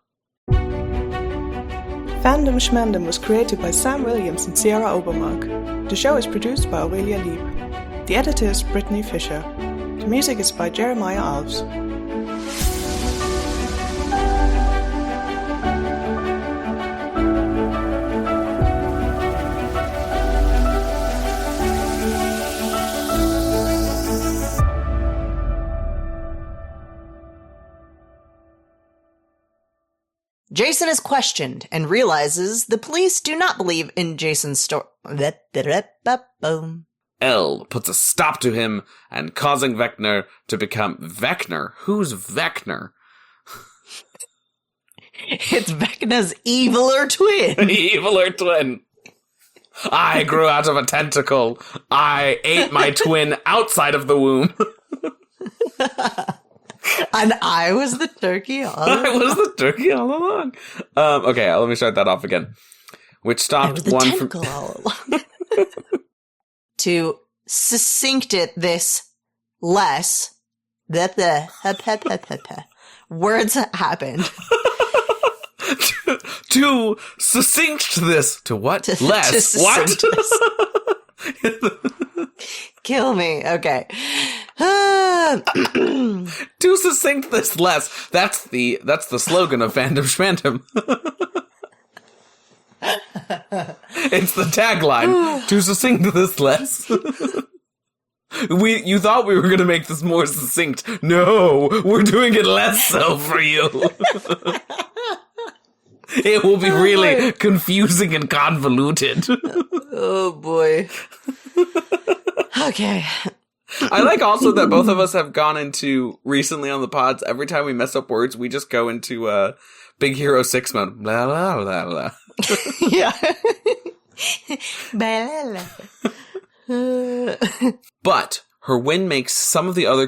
C: Fandom Schmandom was created by Sam Williams and Sierra Obermark. The show is produced by Aurelia Lieb. The editor is Brittany Fisher. The music is by Jeremiah Alves.
B: Jason is questioned and realizes the police do not believe in Jason's story.
A: Elle puts a stop to him and causing Vecna to become Vecna. Who's Vecna?
B: It's Vecna's eviler twin.
A: Eviler twin. I grew out of a tentacle. I ate my twin outside of the womb.
B: And I was the turkey all along.
A: I was the turkey all along. Okay, let me start that off again. Which stopped
B: I was the
A: one
B: tentacle all along. To succinct it this less, words happened.
A: to succinct this to what?
B: To
A: Less. What?
B: Kill me. Okay.
A: To succinct this less. That's the slogan of Fandom Schmandom. It's the tagline. To succinct this less. You thought we were going to make this more succinct. No, we're doing it less so for you. It will be really confusing and convoluted.
B: Oh boy. Okay.
A: I like also that both of us have gone into, recently on the pods, every time we mess up words, we just go into Big Hero 6 mode. Blah, blah, blah, blah.
B: Yeah.
A: But her win makes some of the other